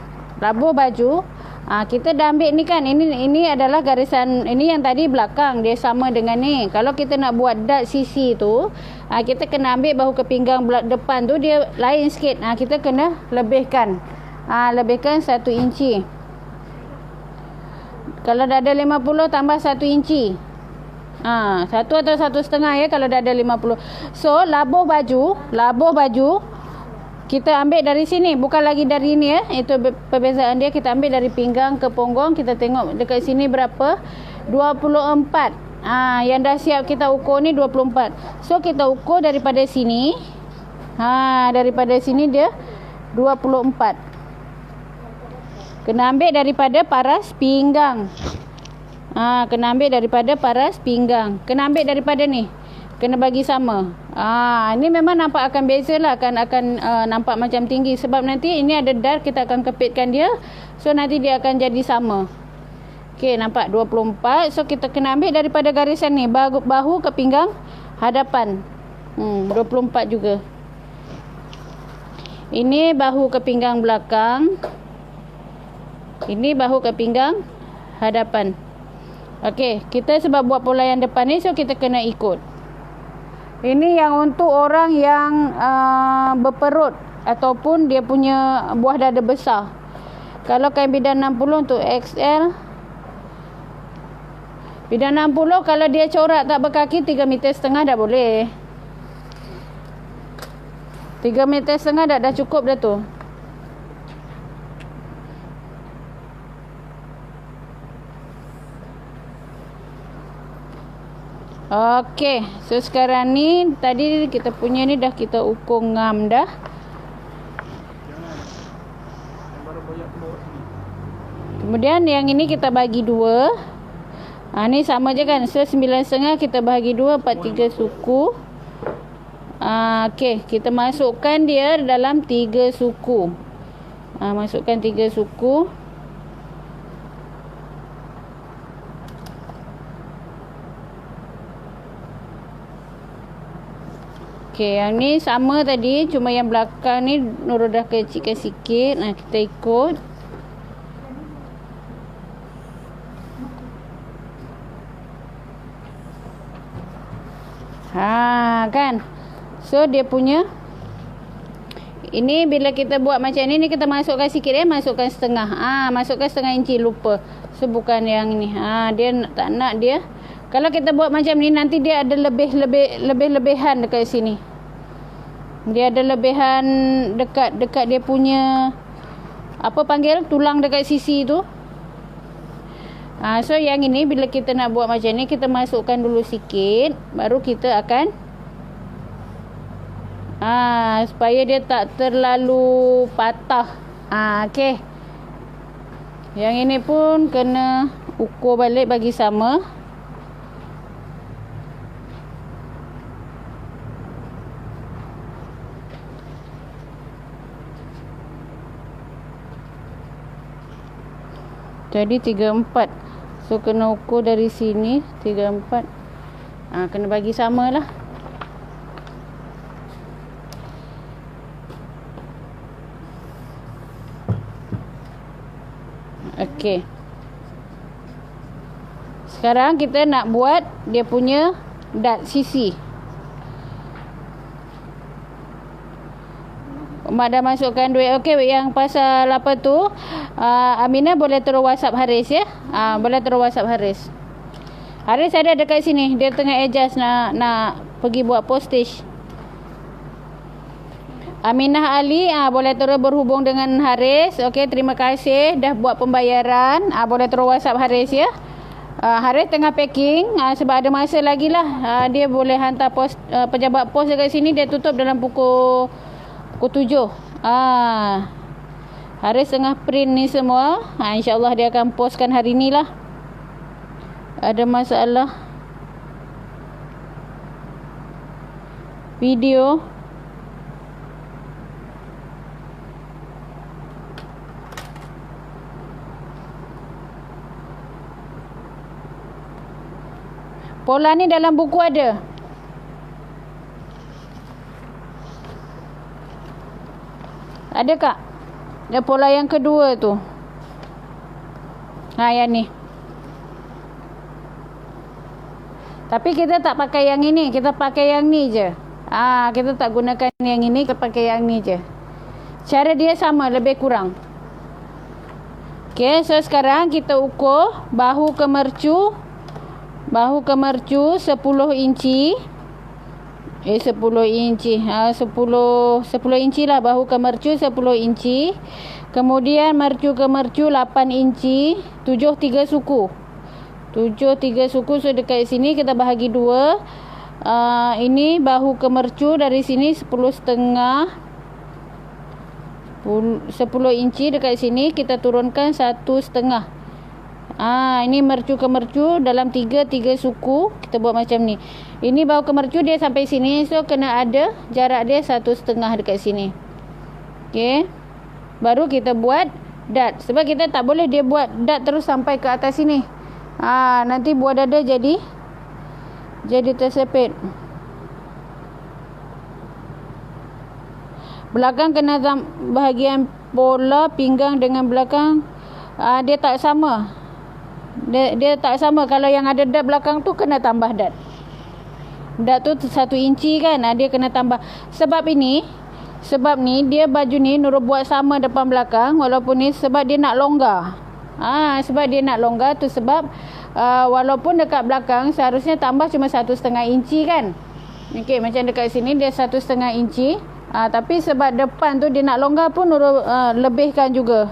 Kita dah ambil ni kan, ini adalah garisan, ini yang tadi belakang, dia sama dengan ni. Kalau kita nak buat dart sisi tu, kita kena ambil bahu ke pinggang depan tu, dia lain sikit. Kita kena lebihkan. Lebihkan 1 inci. Kalau dah ada 50 tambah 1 inci. 1 atau 1,5 ya kalau dah ada 50. So labuh baju kita ambil dari sini, bukan lagi dari ni ya. Itu perbezaan dia. Kita ambil dari pinggang ke punggung. Kita tengok dekat sini berapa? 24. Yang dah siap kita ukur ni 24. So kita ukur daripada sini. Daripada sini dia 24. Kena ambil daripada paras pinggang. Kena ambil daripada paras pinggang. Kena ambil daripada ni. Kena bagi sama. Ini memang nampak akan beza lah. Akan nampak macam tinggi. Sebab nanti ini ada dart, kita akan kepitkan dia. So nanti dia akan jadi sama. Okey, nampak 24. So kita kena ambil daripada garisan ni. Bahu ke pinggang hadapan. 24 juga. Ini bahu ke pinggang belakang. Ini bahu ke pinggang hadapan. Okey, kita sebab buat polaian depan ni, so kita kena ikut. Ini yang untuk orang yang berperut ataupun dia punya buah dada besar. Kalau kain bidan 60 untuk XL. Bidan 60 kalau dia corak tak berkaki 3,5 meter dah boleh. 3,5 meter dah cukup dah tu. Okey, so sekarang ni tadi kita punya ni dah kita ukur ngam dah. Kemudian yang ini kita bagi 2. Ni sama je kan. So 9,5 kita bahagi 2, 43 suku. Okey, kita masukkan dia dalam 3 suku. Masukkan 3 suku. Okey, yang ni sama tadi, cuma yang belakang ni Nurul dah kecilkan sikit. Kita ikut. Kan. So dia punya ini bila kita buat macam ni kita masukkan sikit masukkan setengah. Masukkan setengah inci, lupa. So bukan yang ni. Dia tak nak dia. Kalau kita buat macam ni nanti dia ada lebihan dekat sini. Dia ada lebihan dekat dia punya apa panggil tulang dekat sisi tu. So yang ini bila kita nak buat macam ni kita masukkan dulu sikit, baru kita akan supaya dia tak terlalu patah. Okey. Yang ini pun kena ukur balik bagi sama. Jadi 34. So kena ukur dari sini 34. Kena bagi sama lah. Okey. Sekarang kita nak buat dia punya dat sisi. Mak dah masukkan duit. Okey, yang pasal apa tu, Aminah boleh terus WhatsApp Haris ya. Boleh terus WhatsApp Haris. Haris ada dekat sini. Dia tengah adjust nak pergi buat postage. Aminah Ali boleh terus berhubung dengan Haris. Okey, terima kasih dah buat pembayaran. Boleh terus WhatsApp Haris ya. Haris tengah packing sebab ada masa lagi lah. Dia boleh hantar pejabat pos dekat sini. Dia tutup dalam pukul 7. Haris tengah print ni semua. InsyaAllah dia akan postkan hari ni lah. Ada masalah video. Pola ni dalam buku ada. Ada kak? Ada pola yang kedua tu. Yang ni. Tapi kita tak pakai yang ini. Kita pakai yang ni je. Kita tak gunakan yang ini. Kita pakai yang ni je. Cara dia sama. Lebih kurang. Okay. So sekarang kita ukur. Bahu ke mercu. Bahu ke mercu 10 inci. 10 inci. 10 inci lah bahu ke mercu 10 inci. Kemudian mercu ke mercu 8 inci. 7 3 suku. 7 3 suku. So dekat sini kita bahagi 2. Ini bahu ke mercu dari sini 10 setengah. 10 inci dekat sini kita turunkan 1 setengah. Ini mercu ke mercu dalam 3 suku. Kita buat macam ni. Ini bahu ke mercu dia sampai sini. So kena ada jarak dia 1 setengah dekat sini. Okay. Baru kita buat dat. Sebab kita tak boleh dia buat dat terus sampai ke atas sini. Nanti buah dada jadi tersepit. Belakang kena bahagian pola pinggang dengan belakang. Dia tak sama. Dia tak sama. Kalau yang ada dat belakang tu kena tambah dat. Dat tu 1 inci kan. Dia kena tambah. Sebab ni dia baju ni Nurul buat sama depan belakang. Walaupun ni sebab dia nak longgar. Sebab dia nak longgar tu sebab walaupun dekat belakang seharusnya tambah cuma 1,5 inci kan. Okey, macam dekat sini dia 1,5 inci. Tapi sebab depan tu dia nak longgar pun Nurul lebihkan juga.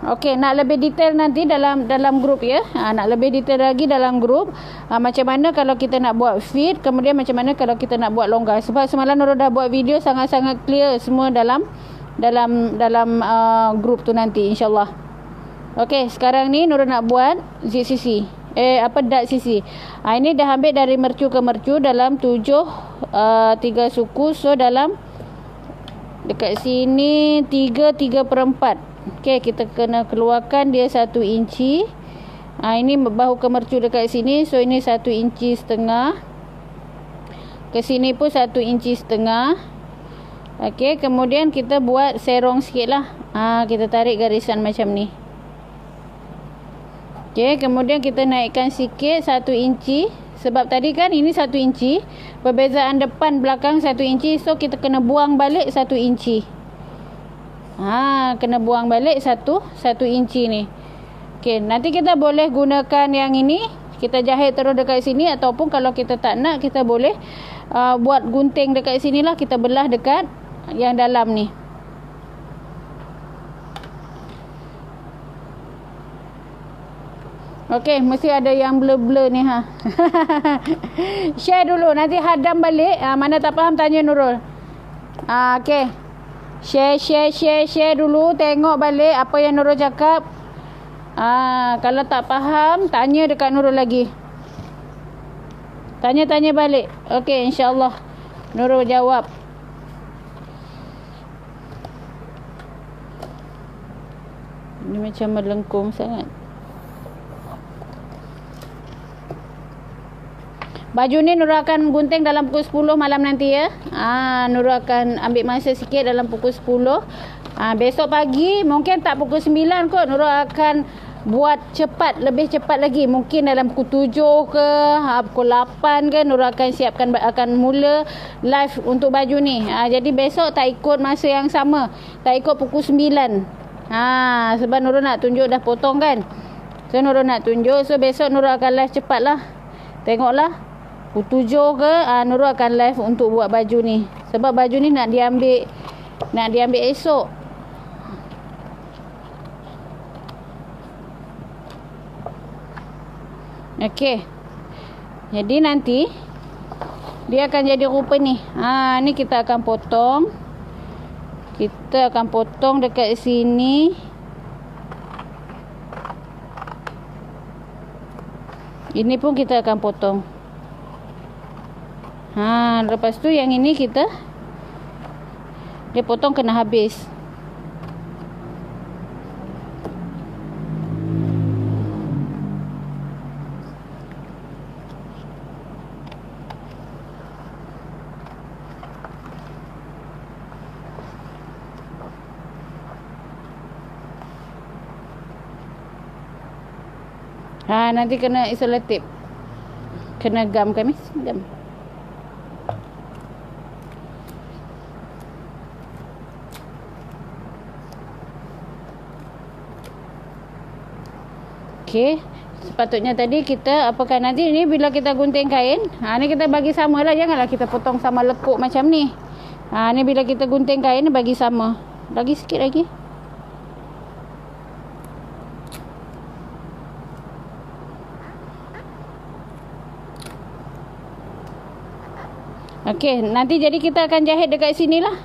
Okey, nak lebih detail nanti dalam grup ya. Nak lebih detail lagi dalam grup. Macam mana kalau kita nak buat fit, kemudian macam mana kalau kita nak buat longgar. Sebab semalam Nurul dah buat video sangat-sangat clear semua dalam grup tu nanti insya-Allah. Okey, sekarang ni Nurul nak buat zip sisi. Dat sisi. Ini dah ambil dari mercu ke mercu dalam 3 suku. So dalam dekat sini 3/4. Okey, kita kena keluarkan dia 1 inci. Ini bahu ke mercu dekat sini. So ini 1 inci setengah. Ke sini pun 1 inci setengah. Okey, kemudian kita buat serong sikit lah. Kita tarik garisan macam ni. Okey, kemudian kita naikkan sikit 1 inci. Sebab tadi kan ini 1 inci. Perbezaan depan belakang 1 inci. So kita kena buang balik 1 inci. Kena buang balik 1 inci ni. Okey, nanti kita boleh gunakan yang ini. Kita jahit terus dekat sini. Ataupun kalau kita tak nak, kita boleh buat gunting dekat sini lah. Kita belah dekat yang dalam ni. Okey, mesti ada yang blur-blur ni Share dulu, nanti hadam balik. Mana tak faham tanya Nurul. Okey. Share dulu, tengok balik apa yang Nurul cakap. Kalau tak faham, tanya dekat Nurul lagi. Tanya balik. Okey, insya-Allah Nurul jawab. Ini macam melengkung sangat. Baju ni Nurul akan gunting dalam pukul 10 malam nanti ya. Nurul akan ambil masa sikit dalam pukul 10. Besok pagi mungkin tak pukul 9 kot. Nurul akan buat cepat, lebih cepat lagi. Mungkin dalam pukul 7 ke, pukul 8 ke, Nurul akan siapkan, akan mula live untuk baju ni. Jadi besok tak ikut masa yang sama. Tak ikut pukul 9. Sebab Nurul nak tunjuk dah potong kan. So Nurul nak tunjuk. So besok Nurul akan live cepat lah. Tengoklah. Pukul 7 ke, Nurul akan live untuk buat baju ni. Sebab baju ni nak diambil esok. Okey. Jadi nanti dia akan jadi rupa ni. Ni kita akan potong. Kita akan potong dekat sini. Ini pun kita akan potong. Lepas tu yang ini dia potong kena habis. Nanti kena isolatif. Kena gam kan, Miss? Gam. Okey. Sepatutnya tadi kita apakan nanti ni bila kita gunting kain, ni kita bagi sama lah, janganlah kita potong sama lekuk macam ni. Ni bila kita gunting kain ni bagi sama. Lagi sikit lagi. Okey, nanti jadi kita akan jahit dekat sini lah.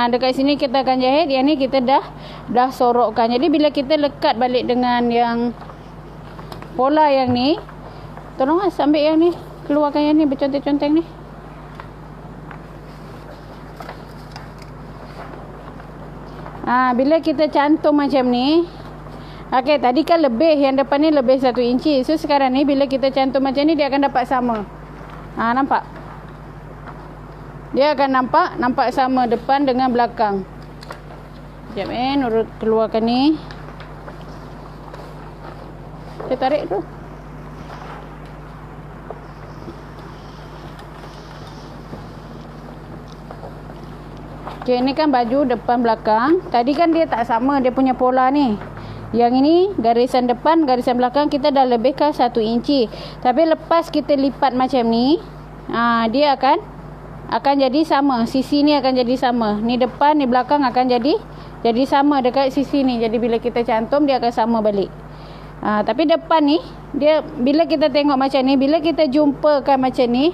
Dekat sini kita akan jahit. Yang ni kita dah sorokkan. Jadi bila kita lekat balik dengan yang pola yang ni, tolong ambil yang ni, keluarkan yang ni berconteng-conteng ni. Bila kita cantum macam ni, okey, tadi kan lebih, yang depan ni lebih 1 inci. So sekarang ni bila kita cantum macam ni, dia akan dapat sama. Nampak? Dia akan nampak sama depan dengan belakang. Sekejap Nurul keluarkan ni. Saya tarik tu. Okey, ni kan baju depan belakang. Tadi kan dia tak sama dia punya pola ni. Yang ini garisan depan, garisan belakang kita dah lebihkan 1 inci. Tapi lepas kita lipat macam ni, dia akan jadi sama. Sisi ni akan jadi sama. Ni depan, ni belakang akan jadi sama dekat sisi ni. Jadi bila kita cantum dia akan sama balik. Tapi depan ni dia bila kita tengok macam ni, bila kita jumpakan macam ni,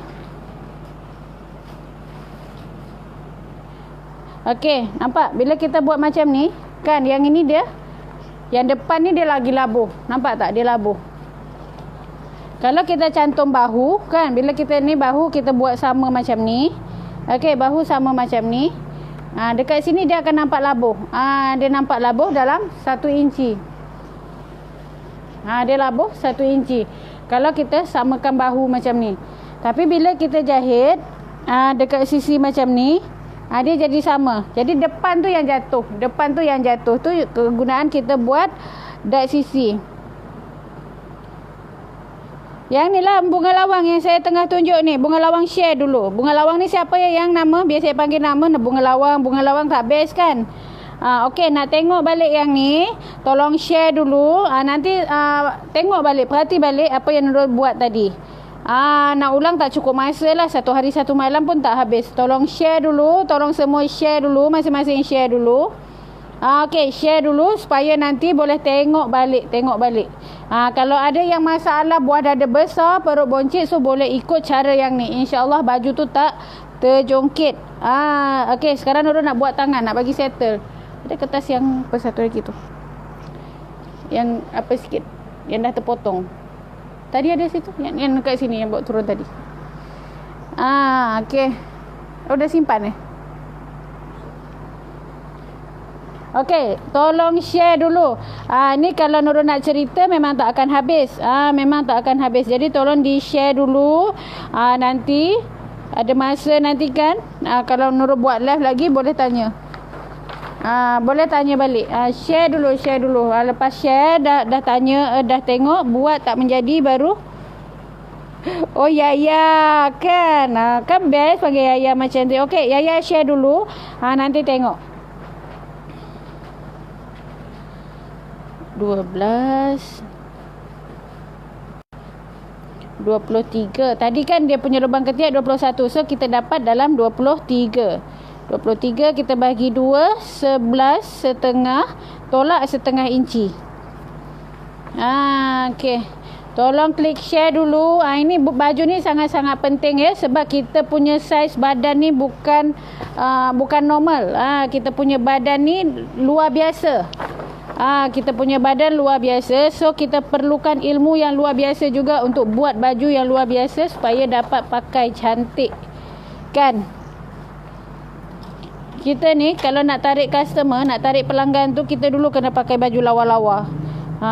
okey, nampak? Bila kita buat macam ni, kan yang ini dia, yang depan ni dia lagi labuh. Nampak tak? Dia labuh. Kalau kita cantum bahu, kan, bila kita ni bahu kita buat sama macam ni. Okey, bahu sama macam ni. Dekat sini dia akan nampak labuh. Dia nampak labuh dalam 1 inci. Dia labuh 1 inci. Kalau kita samakan bahu macam ni. Tapi bila kita jahit dekat sisi macam ni, dia jadi sama. Jadi depan tu yang jatuh. Depan tu yang jatuh tu kegunaan kita buat dat sisi. Yang ni lah bunga lawang yang saya tengah tunjuk ni. Bunga lawang share dulu. Bunga lawang ni siapa yang nama? Biasa saya panggil nama bunga lawang. Bunga lawang tak best kan? Okey, nak tengok balik yang ni, tolong share dulu. Nanti tengok balik, perhati balik apa yang Nurul buat tadi. Nak ulang tak cukup masa lah. 1 hari 1 malam pun tak habis. Tolong share dulu. Tolong semua share dulu. Masing-masing share dulu. Okey, share dulu supaya nanti boleh tengok balik. Kalau ada yang masalah buah dada besar, perut boncit, so boleh ikut cara yang ni. InsyaAllah baju tu tak terjongkit. Okey, sekarang Nurul nak buat tangan, nak bagi settle. Ada kertas yang apa satu lagi tu? Yang apa sikit, yang dah terpotong. Tadi ada situ, yang dekat sini yang bawa turun tadi. Okey. Dah simpan Okey, tolong share dulu. Ni kalau Nurul nak cerita memang tak akan habis. Memang tak akan habis. Jadi tolong di-share dulu. Nanti ada masa nanti kan. Kalau Nurul buat live lagi boleh tanya. Boleh tanya balik. Share dulu. Lepas share dah tanya, dah tengok, buat tak menjadi baru. Oh Yaya kan. Kan best panggil Yaya macam tu. Okey, Yaya share dulu. Nanti tengok. 23. Tadi kan dia punya lubang ketiak 21. So kita dapat dalam 23. 23 kita bagi 2, 11,5 tolak setengah inci. Okey. Tolong klik share dulu. Ini baju ni sangat-sangat penting ya, sebab kita punya saiz badan ni bukan normal. Kita punya badan ni luar biasa. Kita punya badan luar biasa. So kita perlukan ilmu yang luar biasa juga untuk buat baju yang luar biasa supaya dapat pakai cantik. Kan? Kita ni kalau nak tarik customer, nak tarik pelanggan tu, kita dulu kena pakai baju lawa-lawa.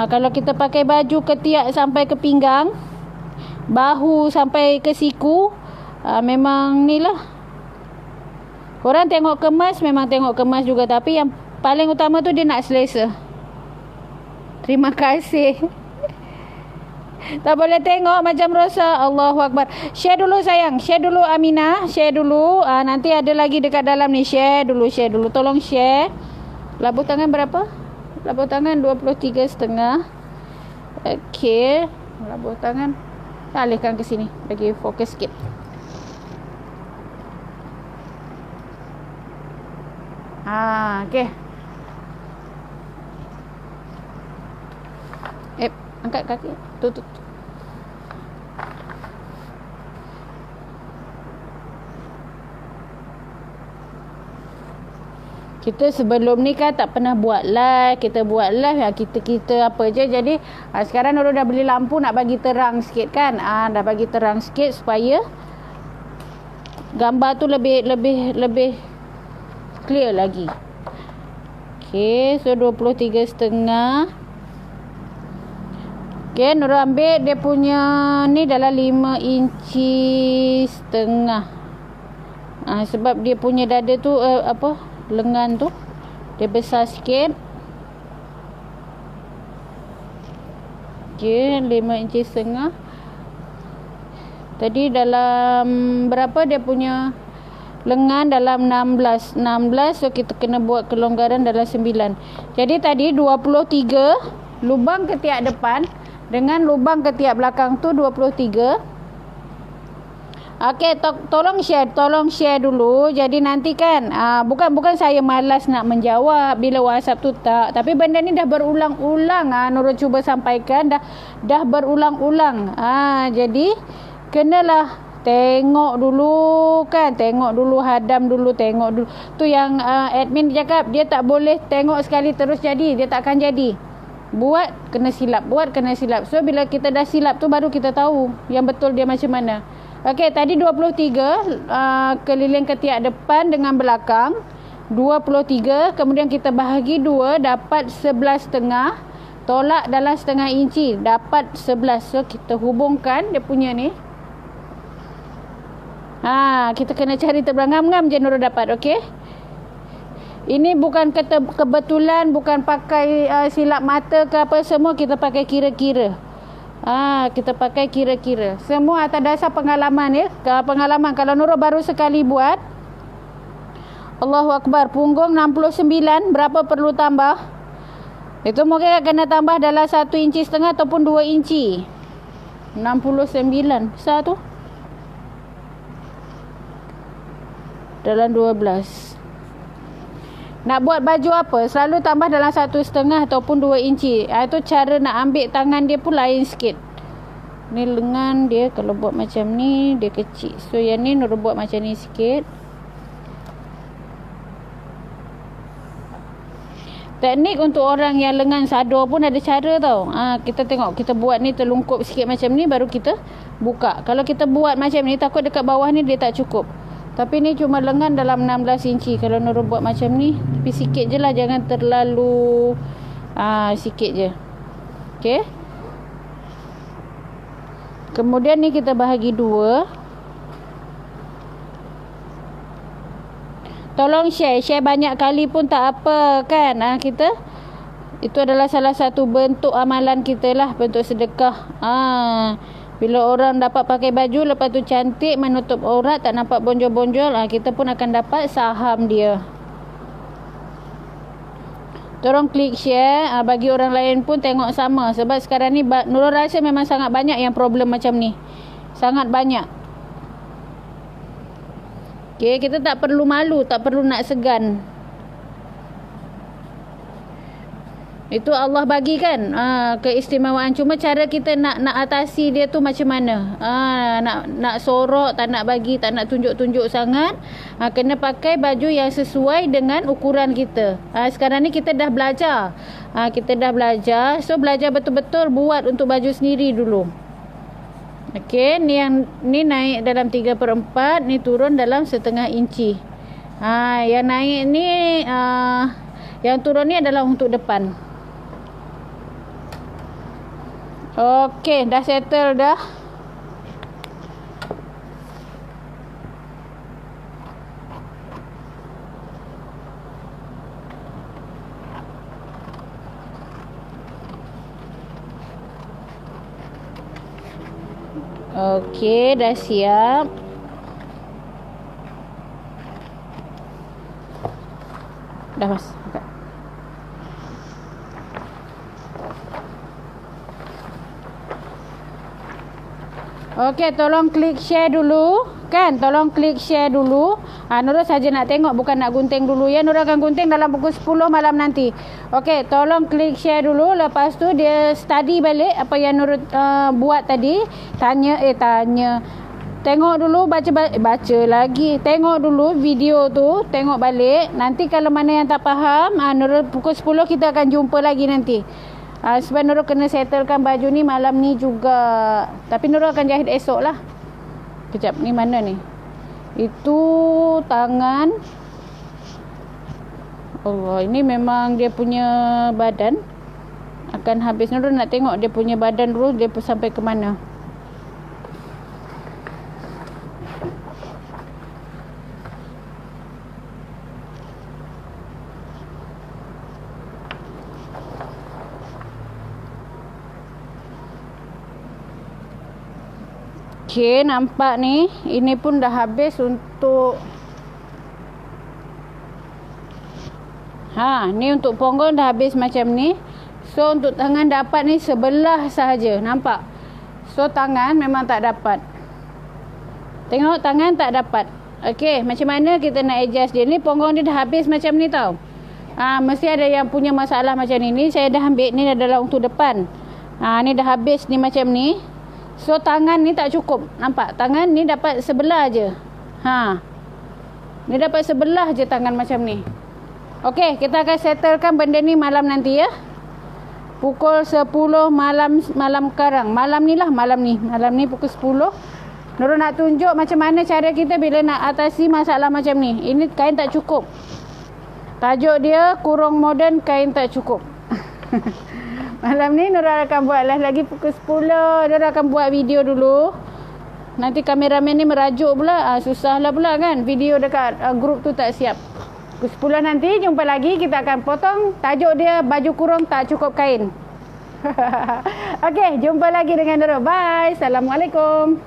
Kalau kita pakai baju ketiak sampai ke pinggang, bahu sampai ke siku, memang ni lah. Orang tengok kemas, memang tengok kemas juga. Tapi yang paling utama tu dia nak selesa. Terima kasih. Tak boleh tengok macam Rosa. Allahu Akbar. Share dulu sayang. Share dulu Aminah. Share dulu. Nanti ada lagi dekat dalam ni. Share dulu. Tolong share. Labuh tangan berapa? Labuh tangan 23,5. Okey. Labuh tangan. Alihkan ke sini. Bagi fokus sikit. Okey. Angkat kaki. Tutup. Kita sebelum ni kan tak pernah buat live. Kita buat live kita apa je. Jadi sekarang Nurul dah beli lampu nak bagi terang sikit kan. Dah bagi terang sikit supaya gambar tu lebih clear lagi. Okey, so 23,5. Okey, Nurul ambil dia punya ni dalam 5 inci setengah. Sebab dia punya dada tu lengan tu dia besar sikit. Okey, 5 inci setengah. Tadi dalam berapa dia punya lengan? Dalam 16. So kita kena buat kelonggaran dalam 9. Jadi tadi 23 lubang ketiak depan dengan lubang ketiak belakang tu 23. Okey, tolong share dulu. Jadi nanti kan bukan saya malas nak menjawab bila WhatsApp tu, tak. Tapi benda ni dah berulang-ulang Nurul cuba sampaikan, dah berulang-ulang. Jadi kenalah tengok dulu kan, hadam dulu, tengok dulu. Tu yang admin cakap, dia tak boleh tengok sekali terus jadi, dia tak akan jadi. Buat kena silap. So bila kita dah silap tu baru kita tahu yang betul dia macam mana. Okey, tadi 23 keliling ketiak depan dengan belakang 23, kemudian kita bahagi 2 dapat 11,5, tolak dalam setengah inci dapat 11. So kita hubungkan dia punya ni. Kita kena cari terberangam-ngam je Nurul dapat. Okey, ini bukan kebetulan, bukan pakai silap mata ke apa, semua kita pakai kira-kira. Kita pakai kira-kira. Semua atas dasar pengalaman ya. Pengalaman kalau Nurul baru sekali buat. Allahu Akbar. Punggung 69, berapa perlu tambah? Itu mungkin kena tambah dalam 1,5 inci ataupun 2 inci. 69. Besar tu? Dalam 12. Nak buat baju apa, selalu tambah dalam 1,5 ataupun 2 inci. Itu cara nak ambil tangan dia pun lain sikit. Ni lengan dia, kalau buat macam ni dia kecil. So yang ni Nurul buat macam ni sikit. Teknik untuk orang yang lengan sador pun ada cara tau. Kita tengok, kita buat ni terlungkup sikit macam ni, baru kita buka. Kalau kita buat macam ni, takut dekat bawah ni dia tak cukup. Tapi ni cuma lengan dalam 16 inci kalau Nurul buat macam ni. Tapi sikit je lah, jangan terlalu sikit je. Okey. Kemudian ni kita bahagi 2. Tolong share banyak kali pun tak apa kan. Kita itu adalah salah satu bentuk amalan kita lah, bentuk sedekah. Bila orang dapat pakai baju, lepas tu cantik, menutup aurat, tak nampak bonjol-bonjol, kita pun akan dapat saham dia. Tolong klik share, bagi orang lain pun tengok sama. Sebab sekarang ni Nurul rasa memang sangat banyak yang problem macam ni. Sangat banyak. Okay, kita tak perlu malu, tak perlu nak segan. Itu Allah bagi kan keistimewaan. Cuma cara kita nak atasi dia tu macam mana. Nak sorok, tak nak bagi, tak nak tunjuk-tunjuk sangat. Kena pakai baju yang sesuai dengan ukuran kita. Sekarang ni kita dah belajar. So belajar betul-betul buat untuk baju sendiri dulu. Okey, ni naik dalam 3/4, ni turun dalam 1/2 inci. Yang naik ni yang turun ni adalah untuk depan. Okey, dah settle dah. Okey, dah siap. Dah mas. Okey, tolong klik share dulu. Kan, tolong klik share dulu. Nurul saja nak tengok, bukan nak gunting dulu ya. Nurul akan gunting dalam pukul 10 malam nanti. Okey, tolong klik share dulu. Lepas tu dia study balik apa yang Nurul buat tadi. Tanya. Tengok dulu, baca lagi. Tengok dulu video tu, tengok balik. Nanti kalau mana yang tak faham, Nurul pukul 10 kita akan jumpa lagi nanti. Sebab Nurul kena settlekan baju ni malam ni juga. Tapi Nurul akan jahit esok lah. Kejap, ni mana ni? Itu tangan. Allah, ini memang dia punya badan. Akan habis. Nurul nak tengok dia punya badan dulu, dia sampai ke mana. Okey, nampak ni. Ini pun dah habis untuk ni untuk punggung dah habis macam ni. So untuk tangan dapat ni sebelah sahaja. Nampak? So tangan memang tak dapat. Tengok tangan tak dapat. Okey, macam mana kita nak adjust dia? Ni punggung dia dah habis macam ni tau. Mesti ada yang punya masalah macam ni. Ni saya dah ambil, ni adalah untuk depan. Ni dah habis ni macam ni. So tangan ni tak cukup. Nampak? Tangan ni dapat sebelah je. Ni dapat sebelah je tangan macam ni. Okey, kita akan settlekan benda ni malam nanti ya. Pukul 10 malam sekarang. Malam ni pukul 10. Nurul nak tunjuk macam mana cara kita bila nak atasi masalah macam ni. Ini kain tak cukup. Tajuk dia kurung moden, kain tak cukup. Malam ni Nurul akan buat lagi pukul 10. Nurul akan buat video dulu. Nanti kameraman ni merajuk pula. Susah lah pula kan. Video dekat grup tu tak siap. Pukul 10 nanti jumpa lagi. Kita akan potong. Tajuk dia baju kurung tak cukup kain. Okey, jumpa lagi dengan Nurul. Bye. Assalamualaikum.